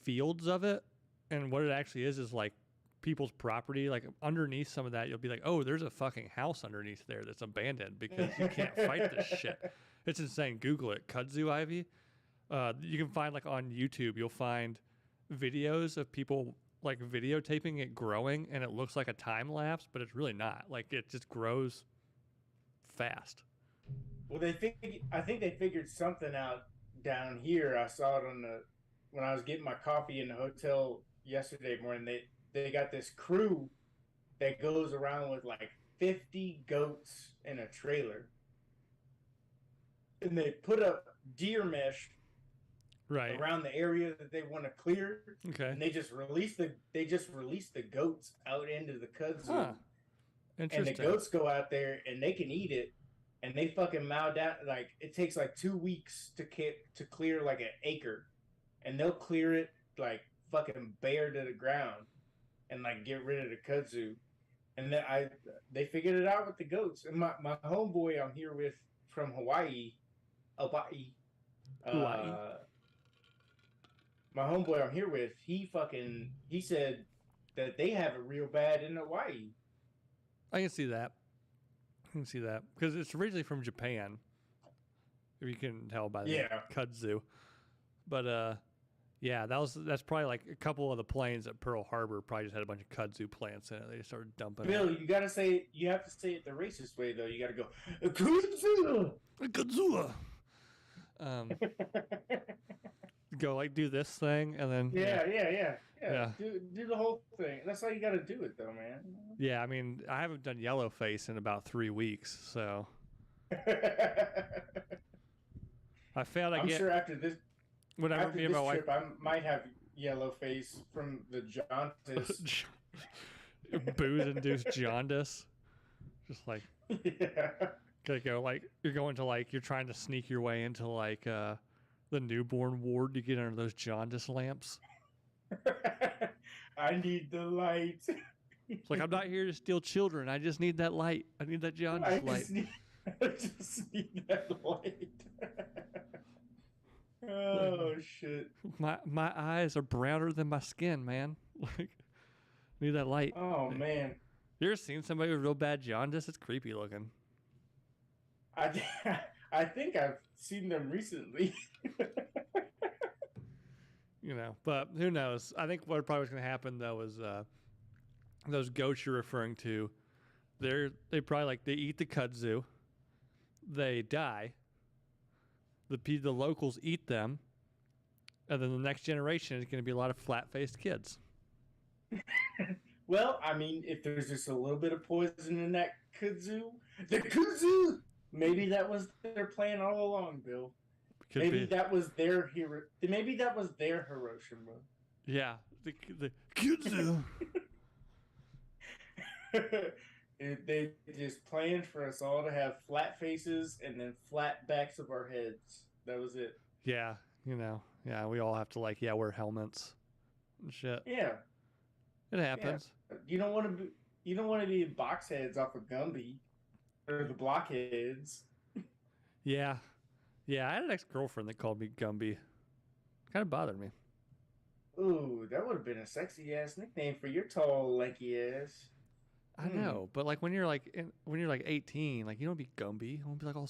fields of it, and what it actually is like people's property. Like underneath some of that, you'll be like, oh, there's a fucking house underneath there that's abandoned because you can't fight this shit. It's insane. Google it, kudzu ivy. You can find like on YouTube, you'll find videos of people like videotaping it growing, and it looks like a time lapse, but it's really not. Like it just grows fast. Well, I think they figured something out down here. I saw it when I was getting my coffee in the hotel yesterday morning. They got this crew that goes around with like 50 goats in a trailer, and they put up deer mesh around the area that they want to clear. Okay. And they just release the goats out into the kudzu. Huh. Interesting. And the goats go out there and they can eat it, and they fucking mow down. Like it takes like 2 weeks to clear like an acre, and they'll clear it like fucking bare to the ground, and like get rid of the kudzu. And then they figured it out with the goats. And my homeboy I'm here with from Hawaii. my homeboy I'm here with, he said that they have it real bad in Hawaii. I can see that. I can see that because it's originally from Japan. If you can tell by the kudzu, but yeah, that's probably like a couple of the planes at Pearl Harbor probably just had a bunch of kudzu plants in it. They just started dumping. Bill, you have to say it the racist way though. You got to go kudzu. Kudzu. Go like do this thing and then yeah. Do the whole thing. That's how you got to do it though, man. Yeah, I mean, I haven't done yellow face in about 3 weeks, so I failed. I'm sure after this, whenever after me and this my trip, wife I might have yellow face from the jaundice. booze-induced jaundice, just like Yeah. gotta go like you're going to like you're trying to sneak your way into like the newborn ward to get under those jaundice lamps. I need the light. It's like I'm not here to steal children. I just need that light. I need that jaundice light. I just need that light. Oh shit! My eyes are browner than my skin, man. Like need that light. Oh man! You ever seen somebody with real bad jaundice? It's creepy looking. I think I've seen them recently. You know, but who knows? I think what probably was going to happen though is those goats you're referring to, they probably like they eat the kudzu, they die. The locals eat them, and then the next generation is going to be a lot of flat-faced kids. Well, I mean, if there's just a little bit of poison in that kudzu, the kudzu, maybe that was their plan all along, Bill. Maybe that was their hero. Maybe that was their Hiroshima. Yeah, the kudzu. They just planned for us all to have flat faces and then flat backs of our heads. That was it. Yeah, you know. Yeah, we all have to like wear helmets and shit. Yeah, it happens. Yeah. You don't want to be box heads off of Gumby or the blockheads. Yeah. Yeah, I had an ex-girlfriend that called me Gumby. Kind of bothered me. Ooh, that would have been a sexy ass nickname for your tall, lanky ass. I know, but like when you're like 18, like you don't be Gumby. You don't be like all.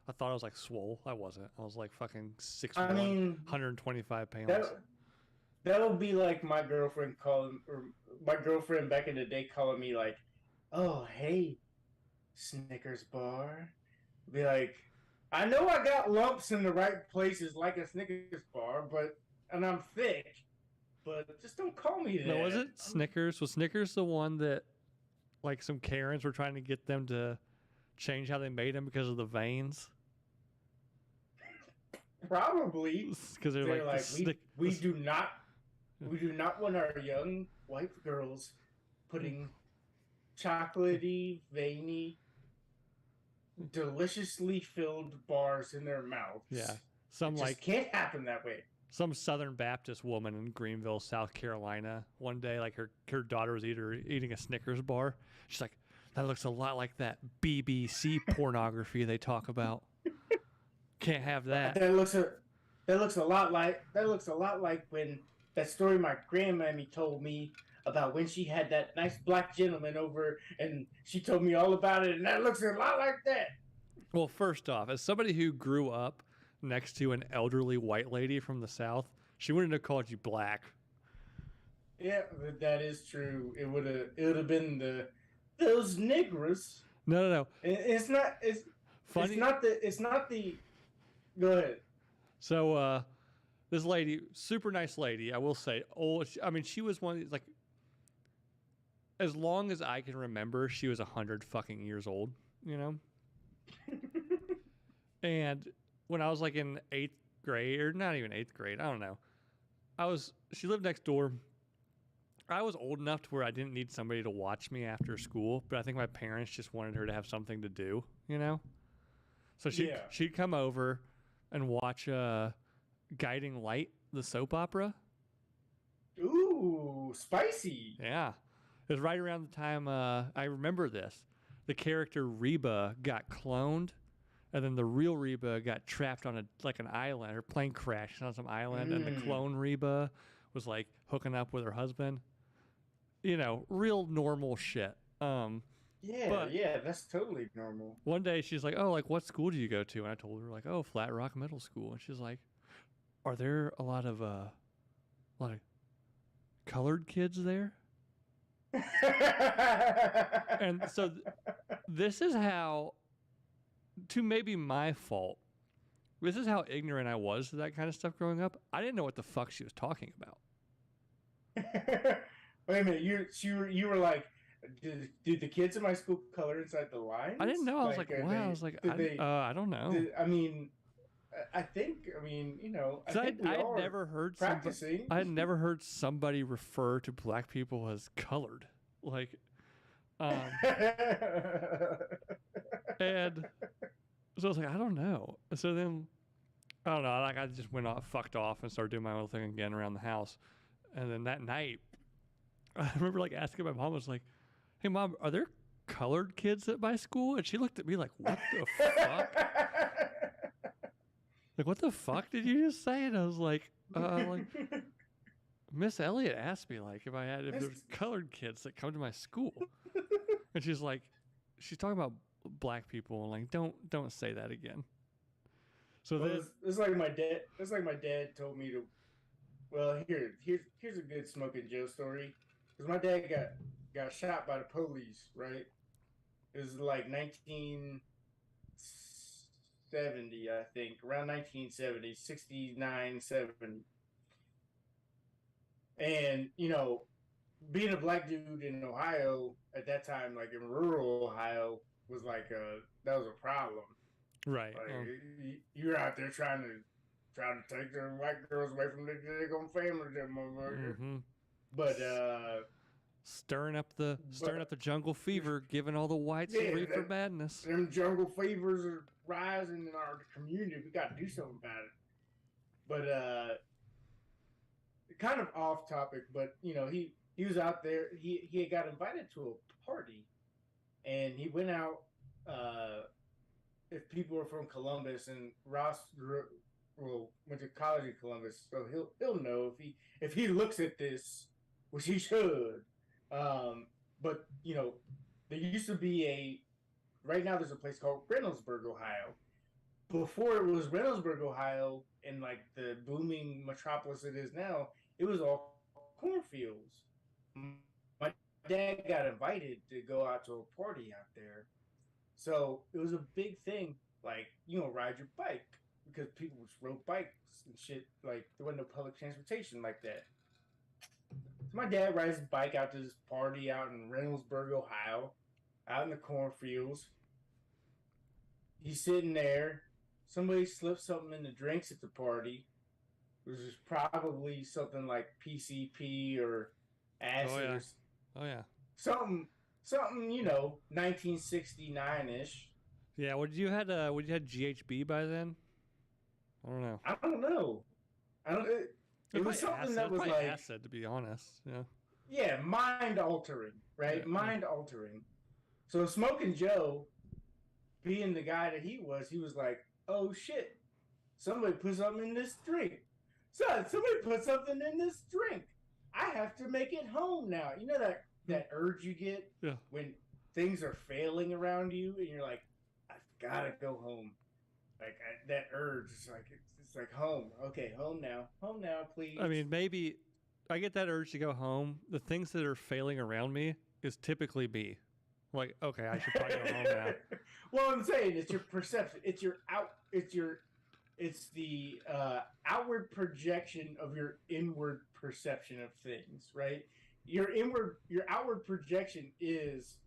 I thought I was like swole. I wasn't. I was like fucking 6'1", 125 pounds. That would be like my girlfriend back in the day calling me like, "Oh hey, Snickers bar." Be like, I know I got lumps in the right places like a Snickers bar, and I'm thick, but just don't call me that. No, was it Snickers? Was Snickers the one that like some Karens were trying to get them to change how they made them because of the veins? Probably. Because they're like we do not want our young white girls putting chocolatey, veiny, deliciously filled bars in their mouths. Yeah. It can't happen that way. Some Southern Baptist woman in Greenville, South Carolina, one day, like her daughter was eating a Snickers bar. She's like, that looks a lot like that BBC pornography they talk about. Can't have that. That looks a lot like when that story my grandmammy told me about when she had that nice black gentleman over and she told me all about it, and that looks a lot like that. Well, first off, as somebody who grew up next to an elderly white lady from the South, she wouldn't have called you black. Yeah, that is true. It would have been those niggers. No. It's funny. It's not the. Go ahead. So, this lady, super nice lady, I will say. She was one of these, like, as long as I can remember, she was 100 fucking years old, you know? And when I was like in 8th grade, or not even 8th grade, I don't know. She lived next door. I was old enough to where I didn't need somebody to watch me after school, but I think my parents just wanted her to have something to do, you know? So she'd come over and watch Guiding Light, the soap opera. Ooh, spicy. Yeah. It was right around the time, I remember this. The character Reba got cloned, And then the real Reba got trapped on an island. Her plane crashed on some island, and the clone Reba was like hooking up with her husband. You know, real normal shit. Yeah, that's totally normal. One day she's like, "Oh, like what school do you go to?" And I told her like, "Oh, Flat Rock Middle School." And she's like, "Are there a lot of colored kids there?" And so this is how, to maybe my fault, this is how ignorant I was to that kind of stuff growing up. I didn't know what the fuck she was talking about. Wait a minute, you were like, did the kids in my school color inside the lines? I didn't know. I was like, wow. I was like, I don't know. I think, you know, I had never heard practicing. I had never heard somebody refer to black people as colored. Like, and so I was like, I don't know. So then, I don't know. Like, I just fucked off and started doing my own thing again around the house. And then that night, I remember like asking my mom, I was like, "Hey, Mom, are there colored kids at my school?" And she looked at me like, "What the fuck?" Like, what the fuck did you just say? And I was like, Miss Elliott asked me like if there's colored kids that come to my school. And she's talking about black people and like, don't say that again. So it's like my dad. It's like my dad told me to. Well, here's a good Smoking Joe story. Because my dad got shot by the police, right? It was like 1970, I think, around 1970, 69, 70. And, you know, being a black dude in Ohio at that time, like in rural Ohio, was like that was a problem. Right. Like, you're out there trying to take the white girls away from their own family, that motherfucker. Mm-hmm. But stirring up the jungle fever, giving all the whites reefer madness. Them jungle fevers are rising in our community. We got to do something about it. But kind of off topic, but you know, he was out there. He got invited to a party, and he went out. If people are from Columbus, and Ross went to college in Columbus, so he'll know if he looks at this, which he should. But you know, there used to be right now there's a place called Reynoldsburg, Ohio. Before it was Reynoldsburg, Ohio, and like the booming metropolis it is now, it was all cornfields. My dad got invited to go out to a party out there. So it was a big thing, like, you know, ride your bike, because people just rode bikes and shit. Like, there wasn't no public transportation like that. So my dad rides his bike out to this party out in Reynoldsburg, Ohio, out in the cornfields. He's sitting there. Somebody slipped something in the drinks at the party. It was probably something like PCP or acid. Oh yeah. Something, you know, 1969-ish. Yeah, would you had GHB by then? I don't know. I don't know. It was something acid. that was like acid, to be honest. Yeah. Yeah, mind altering, right? Yeah. Mind altering. So Smoking Joe, being the guy that he was like, "Oh shit, somebody put something in this drink. Son, somebody put something in this drink. I have to make it home now." You know that urge you get when things are failing around you, and you're like, "I've got to go home." Like that urge, it's like home. Okay, home now, please. I mean, maybe I get that urge to go home. The things that are failing around me is typically me. Like, okay, I should probably go home now. Well, I'm saying it's your perception. It's the outward projection of your inward perception of things, right? Your outward projection is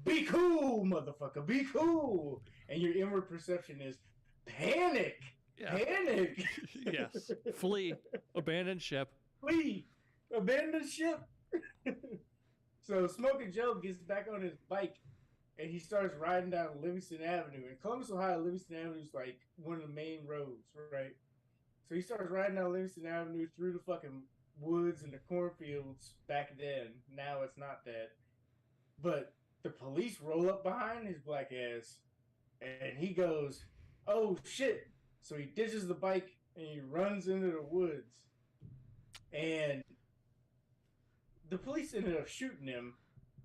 be cool, motherfucker, be cool, and your inward perception is panic. Yeah. Panic. Yes. Flee. Abandon ship. Flee. Abandon ship. So Smoking Joe gets back on his bike and he starts riding down Livingston Avenue. In Columbus, Ohio, Livingston Avenue is like one of the main roads, right? So he starts riding down Livingston Avenue through the fucking woods and the cornfields back then. Now it's not that. But the police roll up behind his black ass and he goes, oh shit. So he ditches the bike and he runs into the woods. And the police ended up shooting him.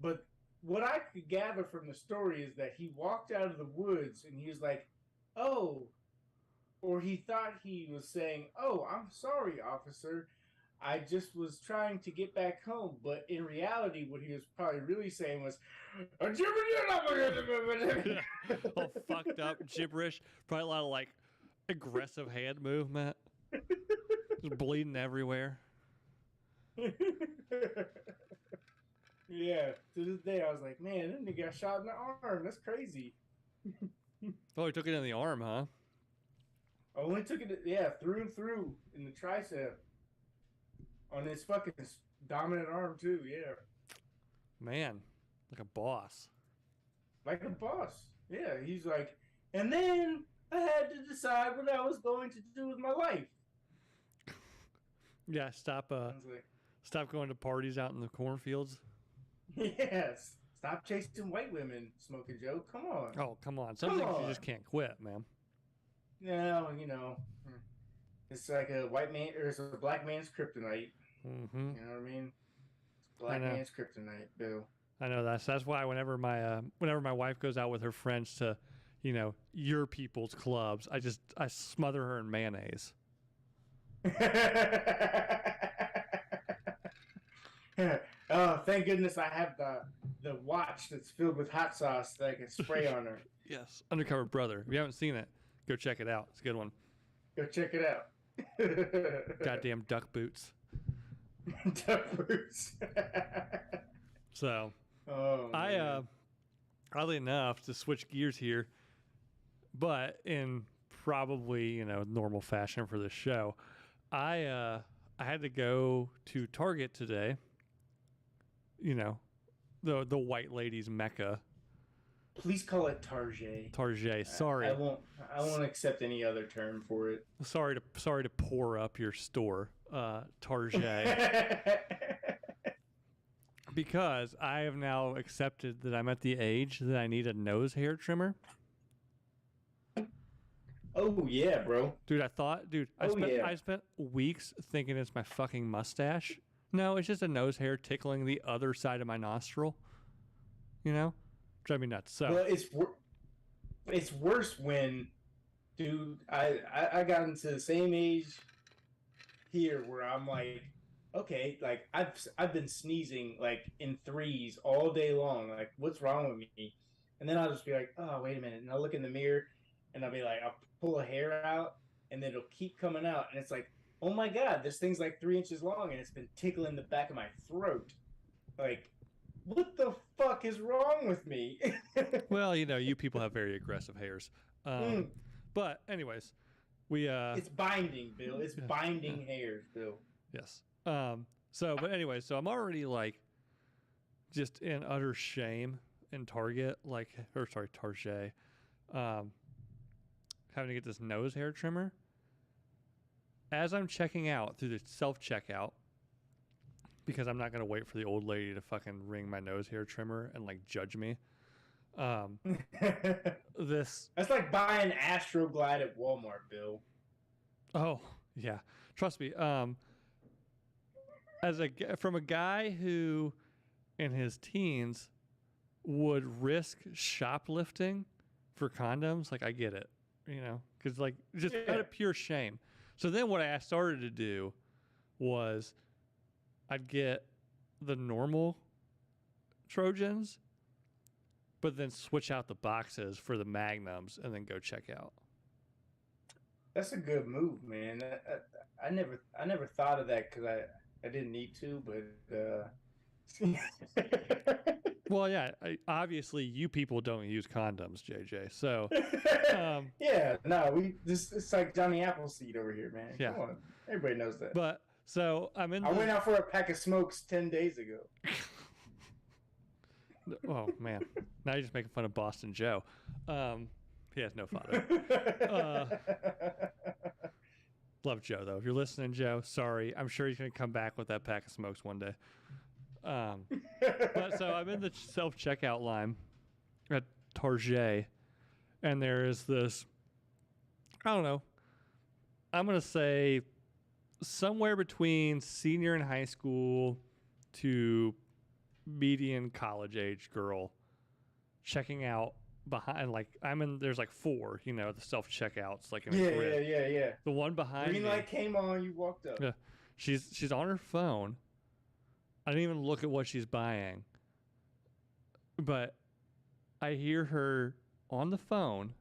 But what I could gather from the story is that he walked out of the woods and he was like, oh, or he thought he was saying, oh, I'm sorry, officer. I just was trying to get back home. But in reality, what he was probably really saying was, All fucked up, gibberish. Probably a lot of like aggressive hand movement. Just bleeding everywhere. yeah, to this day, I was like, man, that nigga got shot in the arm. That's crazy. Oh, he took it in the arm, huh? I only took it, yeah, through and through in the tricep. On his fucking dominant arm, too, yeah. Man, like a boss. Like a boss. Yeah, he's like, and then I had to decide what I was going to do with my life. Yeah, stop Like, stop going to parties out in the cornfields. yes. Stop chasing white women, Smoking Joe. Come on. Oh, come on. Some things you just can't quit, man. No, it's like a white man, or it's a black man's kryptonite. Mm-hmm. You know what I mean? It's black man's kryptonite, Bill. I know that's why whenever my wife goes out with her friends to, your people's clubs, I smother her in mayonnaise. Oh, thank goodness I have the watch that's filled with hot sauce that I can spray on her. Yes, Undercover Brother. If you haven't seen it, go check it out. It's a good one. Go check it out. Goddamn duck boots. Duck boots. So, man. oddly enough, to switch gears here, but in probably normal fashion for this show, I had to go to Target today. The white ladies' mecca. Please call it Target. Target. Sorry, I won't accept any other term for it. Sorry to pour up your store, Target. Because I have now accepted that I'm at the age that I need a nose hair trimmer. Oh yeah, bro. Dude, I spent weeks thinking it's my fucking mustache. No, it's just a nose hair tickling the other side of my nostril. Drive me nuts. So well, it's worse when, dude. I got into the same age here where I'm like, okay, like I've been sneezing like in threes all day long. Like, what's wrong with me? And then I'll just be like, oh, wait a minute. And I'll look in the mirror and I'll be like, I'll pull a hair out and then it'll keep coming out. And it's like, oh my God, this thing's like 3 inches long and it's been tickling the back of my throat. Like, what the fuck is wrong with me? Well, you people have very aggressive hairs. But anyways, it's binding, Bill. It's binding hairs, Bill. Yes. But anyway, so I'm already like just in utter shame in Target, Target, having to get this nose hair trimmer. As I'm checking out through the self-checkout, because I'm not going to wait for the old lady to fucking ring my nose hair trimmer and like judge me. That's like buying Astroglide at Walmart, Bill. Oh, yeah. Trust me. From a guy who in his teens would risk shoplifting for condoms, like I get it, because like just out of pure shame. So then what I started to do was I'd get the normal Trojans, but then switch out the boxes for the Magnums and then go check out. That's a good move, man. I never thought of that because I didn't need to, but Well, yeah, obviously you people don't use condoms, JJ. So yeah, no, it's like Johnny Appleseed over here, man. Yeah. Come on, everybody knows that. But so I went out for a pack of smokes 10 days ago. Oh man, now you're just making fun of Boston Joe. He has no father. Love Joe though. If you're listening, Joe, sorry. I'm sure he's gonna come back with that pack of smokes one day. But so I'm in the self-checkout line at Target, and there is this I don't know. I'm going to say somewhere between senior in high school to median college age girl checking out behind, like, there's like four, the self checkouts, like in a grid. Yeah. The one behind Green me, light came on, you walked up. yeah, she's on her phone. I didn't even look at what she's buying, but I hear her on the phone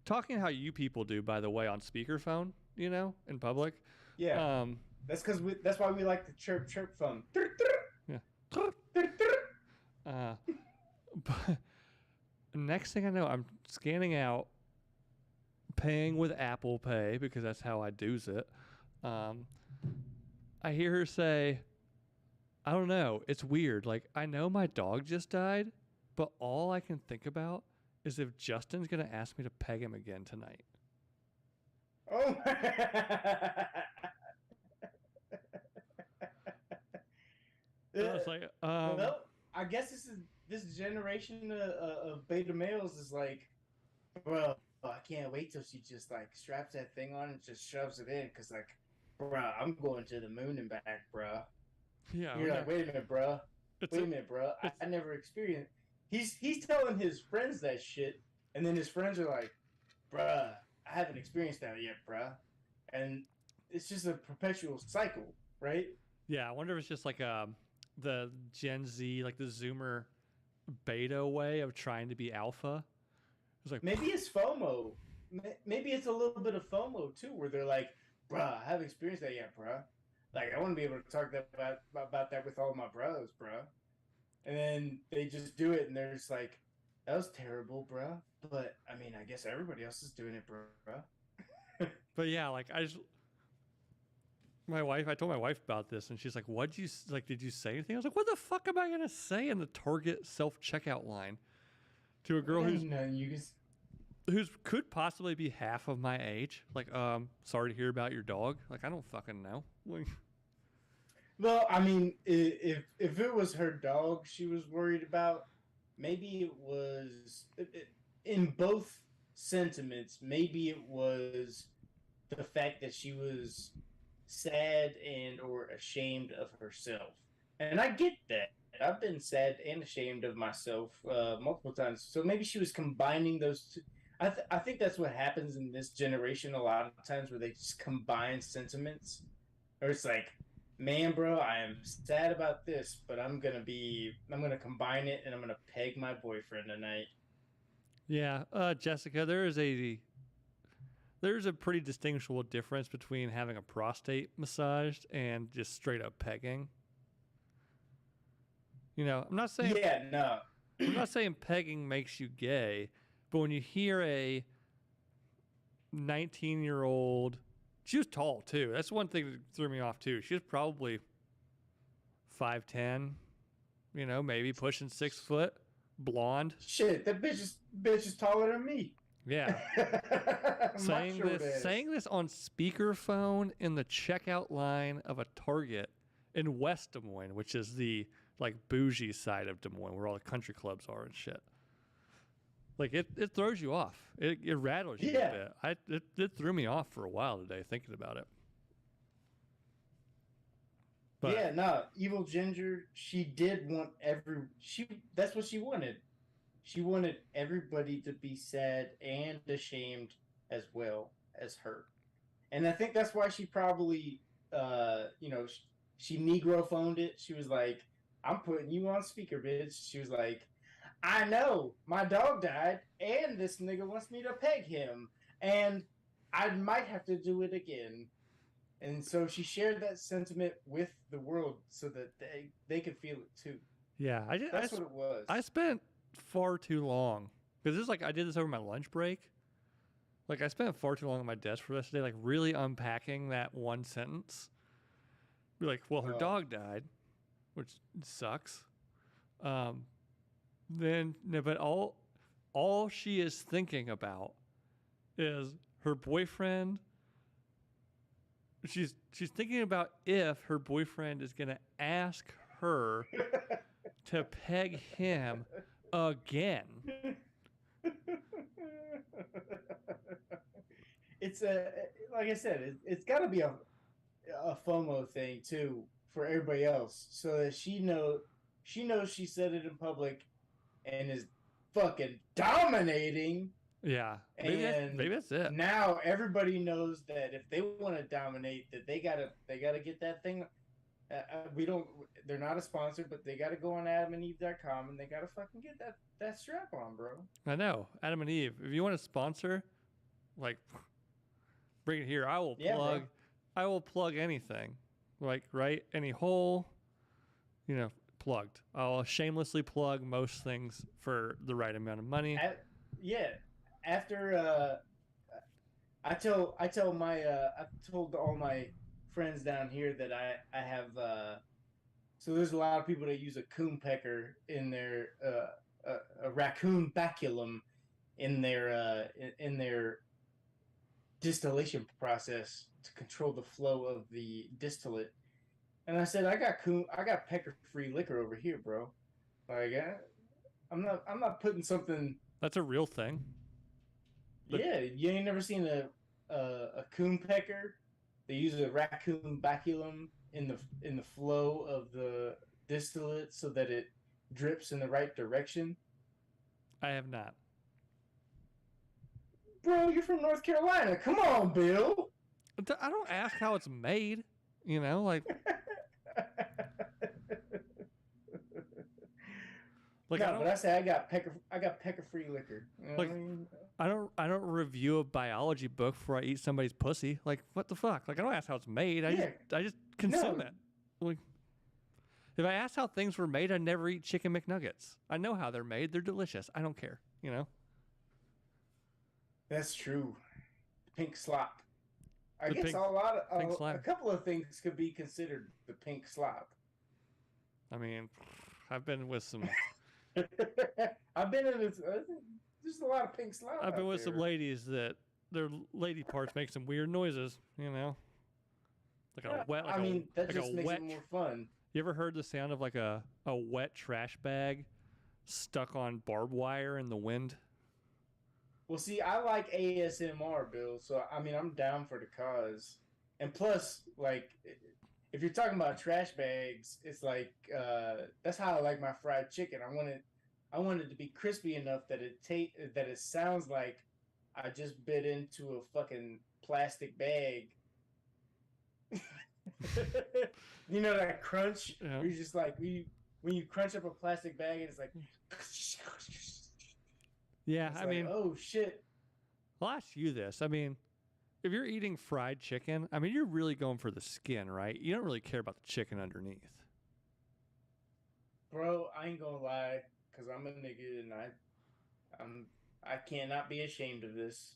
talking how you people do, by the way, on speakerphone, in public. Yeah. That's why we like the chirp phone. Yeah. But next thing I know, I'm scanning out, paying with Apple Pay because that's how I do's it. I hear her say, I don't know, it's weird. Like, I know my dog just died, but all I can think about is if Justin's going to ask me to peg him again tonight. Oh. I was like, well, I guess this generation of beta males is like, bro, I can't wait till she just like straps that thing on and just shoves it in, cause like, bro, I'm going to the moon and back, bro. yeah, You're like, wait a minute, bro. Wait a minute, bro. I never experienced. He's telling his friends that shit, and then his friends are like, bruh, I haven't experienced that yet, bruh. And it's just a perpetual cycle, right? Yeah, I wonder if it's just like the Gen Z, like the Zoomer beta way of trying to be alpha. It's like, maybe it's FOMO. Maybe it's a little bit of FOMO too, where they're like, bruh, I haven't experienced that yet, bruh. Like, I want to be able to talk about that with all my bros, bruh. And then they just do it, and they're just like, that was terrible, bruh. But, I mean, I guess everybody else is doing it, bruh. but yeah, like I told my wife about this, and she's like, did you say anything? I was like, what the fuck am I going to say in the Target self-checkout line to a girl who's could possibly be half of my age? Like, sorry to hear about your dog. Like, I don't fucking know. Like, well, I mean, if it was her dog she was worried about, maybe it was in both sentiments. Maybe it was the fact that she was sad and or ashamed of herself, and I get that. I've been sad and ashamed of myself multiple times. So maybe she was combining those two. I think that's what happens in this generation a lot of times, where they just combine sentiments, or it's like, man, bro, I am sad about this, but I'm gonna combine it, and I'm gonna peg my boyfriend tonight. yeah, Jessica, there's a pretty distinguishable difference between having a prostate massaged and just straight up pegging. I'm not saying I'm not saying pegging makes you gay, but when you hear a 19-year-old, she was tall too. That's one thing that threw me off too. She was probably 5'10", maybe pushing 6 foot, blonde. Shit, that bitch is taller than me. Yeah. saying this on speakerphone in the checkout line of a Target in West Des Moines, which is the like bougie side of Des Moines, where all the country clubs are and shit. Like it throws you off. It rattles you a bit. It threw me off for a while today thinking about it. But yeah, no, Evil Ginger, she did want that's what she wanted. She wanted everybody to be sad and ashamed as well as her. And I think that's why she probably, she Negro phoned it. She was like, I'm putting you on speaker, bitch. She was like, I know, my dog died, and this nigga wants me to peg him, and I might have to do it again. And so she shared that sentiment with the world so that they could feel it too. Yeah, that's what it was. I spent far too long, because this is like I did this over my lunch break. Like I spent far too long on my desk for this day, like really unpacking that one sentence. Be like, well, her dog died, which sucks. But all she is thinking about is her boyfriend. She's thinking about if her boyfriend is gonna ask her to peg him again. it's a like I said, it's got to be a FOMO thing too for everybody else, so that she knows she said it in public and is fucking dominating. Yeah, And maybe that's it. now everybody knows that if they want to dominate, that they gotta get that thing. We don't. They're not a sponsor, but they gotta go on AdamandEve.com and they gotta fucking get that strap on, bro. I know, Adam and Eve. If you want to sponsor, like, bring it here. I will Yeah, plug. bro. I will plug anything, like any hole, plugged. I'll shamelessly plug most things for the right amount of money. Yeah. After I told all my friends down here that I have so there's a lot of people that use a coon pecker in their a raccoon baculum in their distillation process to control the flow of the distillate. And I said, I got pecker free liquor over here, bro. Like I'm not putting something. That's a real thing. But yeah, you ain't never seen a coon pecker. They use a raccoon baculum in the flow of the distillate so that it drips in the right direction. I have not. Bro, you're from North Carolina. Come on, Bill. I don't ask how it's made. Like no, but I say I got pecker free liquor. You know what I mean? I don't review a biology book before I eat somebody's pussy. Like, what the fuck? Like, I don't ask how it's made. I just consume it. Like, if I asked how things were made, I'd never eat chicken McNuggets. I know how they're made. They're delicious. I don't care. That's true. Pink slop. I guess a couple of things could be considered the pink slop. I mean, I've been with some. I've been in this. There's a lot of pink slop. I've been with some ladies that their lady parts make some weird noises. Like a wet. Like that like just makes wet, it more fun. You ever heard the sound of like a wet trash bag stuck on barbed wire in the wind? Well, see, I like ASMR, Bill. So I'm down for the cause. And plus, like, if you're talking about trash bags, it's like that's how I like my fried chicken. I want it to be crispy enough that it sounds like I just bit into a fucking plastic bag. You know that crunch? Yeah. You're just like when you crunch up a plastic bag and it's like Yeah, it's I mean, oh shit. I'll ask you this. I mean, if you're eating fried chicken, I mean, you're really going for the skin, right? You don't really care about the chicken underneath. Bro, I ain't gonna lie, cause I'm a nigga and I cannot be ashamed of this.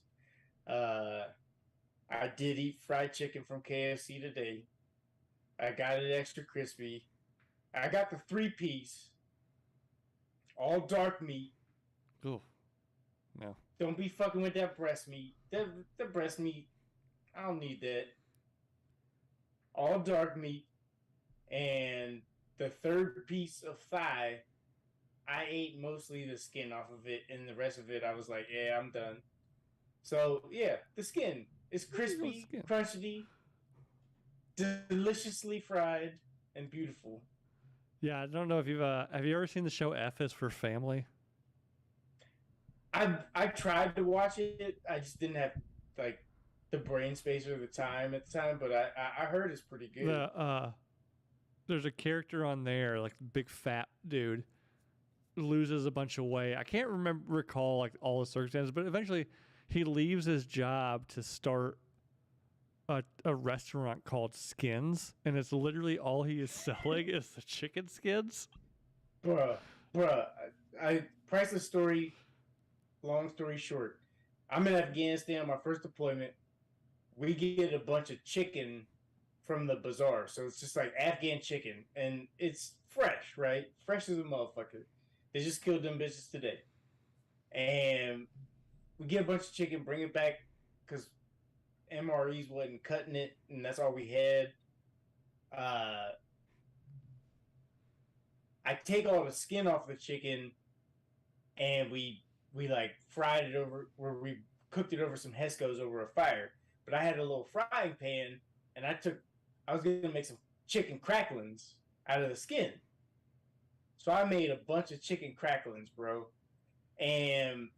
I did eat fried chicken from KFC today. I got it extra crispy. I got the 3-piece, all dark meat. Ooh, no. Don't be fucking with that breast meat. The breast meat, I don't need that. All dark meat. And the 3rd piece of thigh, I ate mostly the skin off of it, and the rest of it, I was like, yeah, I'm done. So, yeah, the skin. It's crispy, crunchy, deliciously fried, and beautiful. Yeah, I don't know if have you ever seen the show F is for Family? I tried to watch it. I just didn't have like the brain space or the time at the time, but I heard it's pretty good. There's a character on there, like big fat dude, loses a bunch of weight. I can't recall like all the circumstances, but eventually he leaves his job to start a restaurant called Skins, and it's literally all he is selling is the chicken skins. Bruh, priceless story. Long story short, I'm in Afghanistan, my first deployment. We get a bunch of chicken from the bazaar, so it's just like Afghan chicken, and it's fresh, right? Fresh as a motherfucker. They just killed them bitches today, and we get a bunch of chicken, bring it back because MREs wasn't cutting it, and that's all we had. I take all the skin off the chicken, and we like fried it over, where we cooked it over some Heskos over a fire. but I had a little frying pan, and I was gonna make some chicken cracklings out of the skin. So I made a bunch of chicken cracklings, bro, and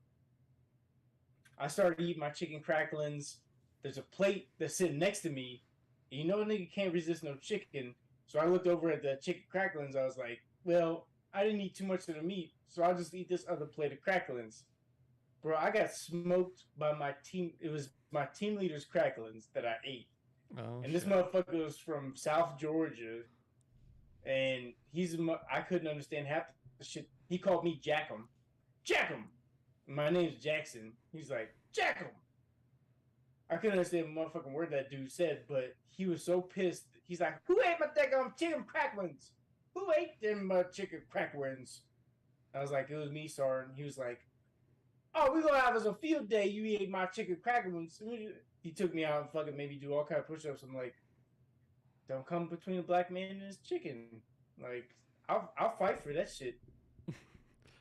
I started eating my chicken cracklings. There's a plate that's sitting next to me. And you know, nigga can't resist no chicken. So I looked over at the chicken cracklings. I was like, well, I didn't eat too much of the meat, so I'll just eat this other plate of cracklings. Bro, I got smoked by my team. It was my team leader's cracklings that I ate. Oh, And this motherfucker was from South Georgia. And I couldn't understand half the shit. He called me Jackum. Jackum! My name's Jackson. He's like, Jackum! I couldn't understand a motherfucking word that dude said, but he was so pissed. He's like, who ate my daggum chicken cracklings? Who ate them chicken cracklings? I was like, it was me, sir. And he was like, oh, we're gonna have us a field day. You ate my chicken cracklings. He took me out and fucking made me do all kind of push-ups. I'm like, don't come between a black man and his chicken. Like, I'll fight for that shit.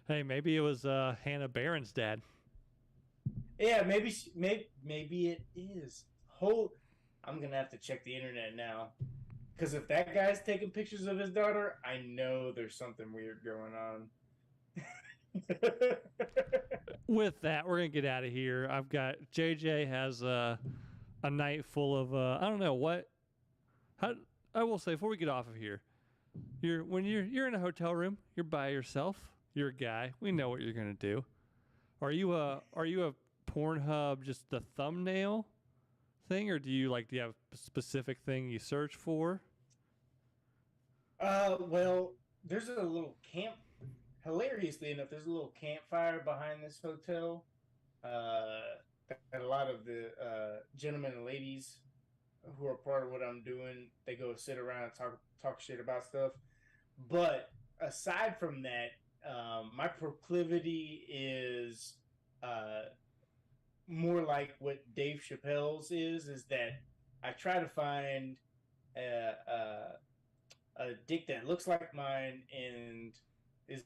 Hey, maybe it was Hannah Barron's dad. Yeah, maybe it is. I'm gonna have to check the internet now, because if that guy's taking pictures of his daughter, I know there's something weird going on. With that, we're gonna get out of here. I've got JJ has a night full of I don't know what. How I will say before we get off of here, when you're in a hotel room, you're by yourself. You're a guy. We know what you're gonna do. Are you a Pornhub just the thumbnail thing, or do you have a specific thing you search for? Well, there's a little camp. Hilariously enough, there's a little campfire behind this hotel. That a lot of the gentlemen and ladies who are part of what I'm doing, they go sit around and talk shit about stuff. But aside from that, my proclivity is more like what Dave Chappelle's is that I try to find a dick that looks like mine and is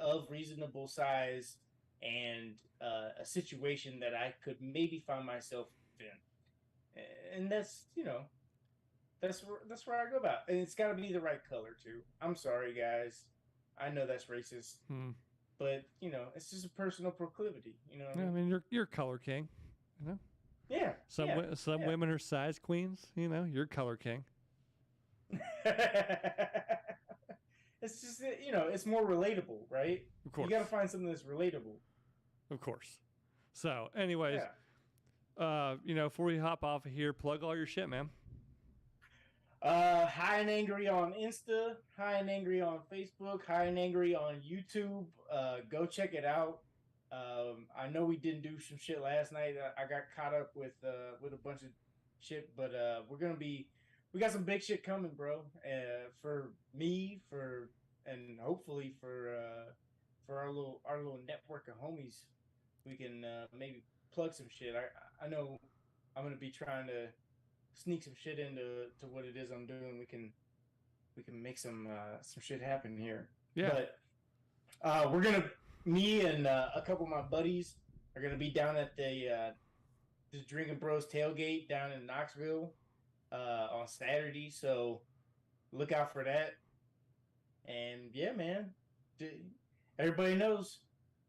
of reasonable size and a situation that I could maybe find myself in, and that's that's where I go about, and it's got to be the right color too. I'm sorry, guys, I know that's racist, but it's just a personal proclivity. I mean, you're color king, Yeah. Some women are size queens. You're color king. It's just it's more relatable, right? Of course. You got to find something that's relatable. Of course. So, anyways, before we hop off of here, plug all your shit, man. High and Angry on Insta, High and Angry on Facebook, High and Angry on YouTube. Go check it out. I know we didn't do some shit last night. I got caught up with a bunch of shit, but we got some big shit coming, bro. For me, and hopefully for our little network of homies, we can maybe plug some shit. I know I'm gonna be trying to sneak some shit into what it is I'm doing. We can make some shit happen here. Yeah. But me and a couple of my buddies are gonna be down at the Drinking Bros tailgate down in Knoxville on Saturday, so look out for that. And yeah, man, everybody knows,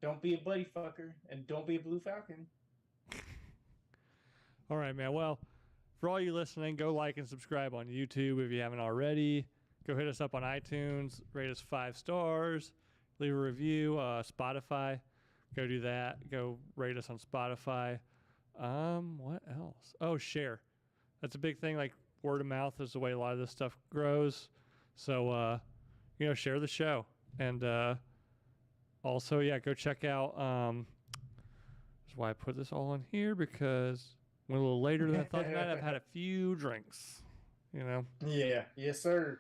don't be a buddy fucker and don't be a blue falcon. All right, man. Well, for all you listening, go like and subscribe on YouTube if you haven't already. Go hit us up on iTunes, rate us 5 stars, leave a review. Spotify, go do that. Go rate us on Spotify. What else? Oh, share. That's a big thing. Like, word of mouth is the way a lot of this stuff grows. So, share the show. And also, go check out. That's why I put this all in here, because went a little later than I thought tonight. I've had a few drinks, Yeah. Yes, sir.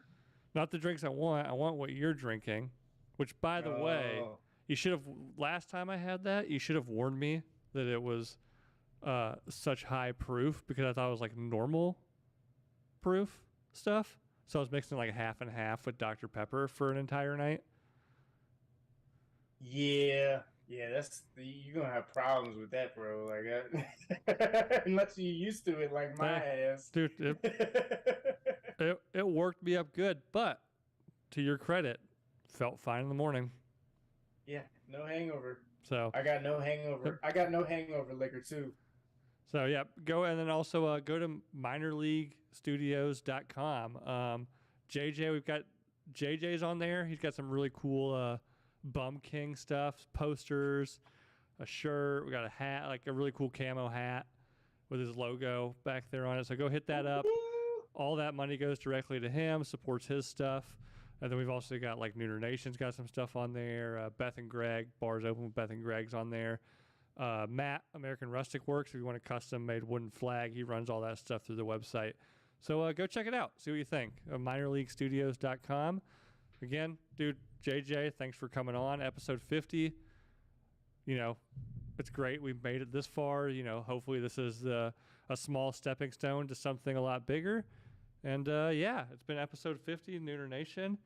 Not the drinks I want. I want what you're drinking, which, by the way, you should have, last time I had that, you should have warned me that it was such high proof, because I thought it was like normal proof stuff. So I was mixing like half and half with Dr. Pepper for an entire night. Yeah. Yeah, you're gonna have problems with that, bro. Like, unless you're used to it, like my ass. Dude, it worked me up good, but to your credit, felt fine in the morning. Yeah, no hangover. So I got no hangover. I got no hangover liquor too. So yeah, go and then also go to minorleaguestudios.com. JJ, we've got JJ's on there. He's got some really cool Bum King stuff, posters, a shirt. We got a hat, like a really cool camo hat with his logo back there on it. So go hit that up. All that money goes directly to him, supports his stuff. And then we've also got like Nooner Nation's got some stuff on there. Beth and Greg, Bars Open with Beth and Greg's on there. Matt, American Rustic Works, if you want a custom made wooden flag, he runs all that stuff through the website. So go check it out. See what you think. minorleaguestudios.com. Again, dude, JJ, thanks for coming on. Episode 50. You know, it's great. We've made it this far. You know, hopefully this is a small stepping stone to something a lot bigger. And yeah, it's been episode 50, Nooner Nation.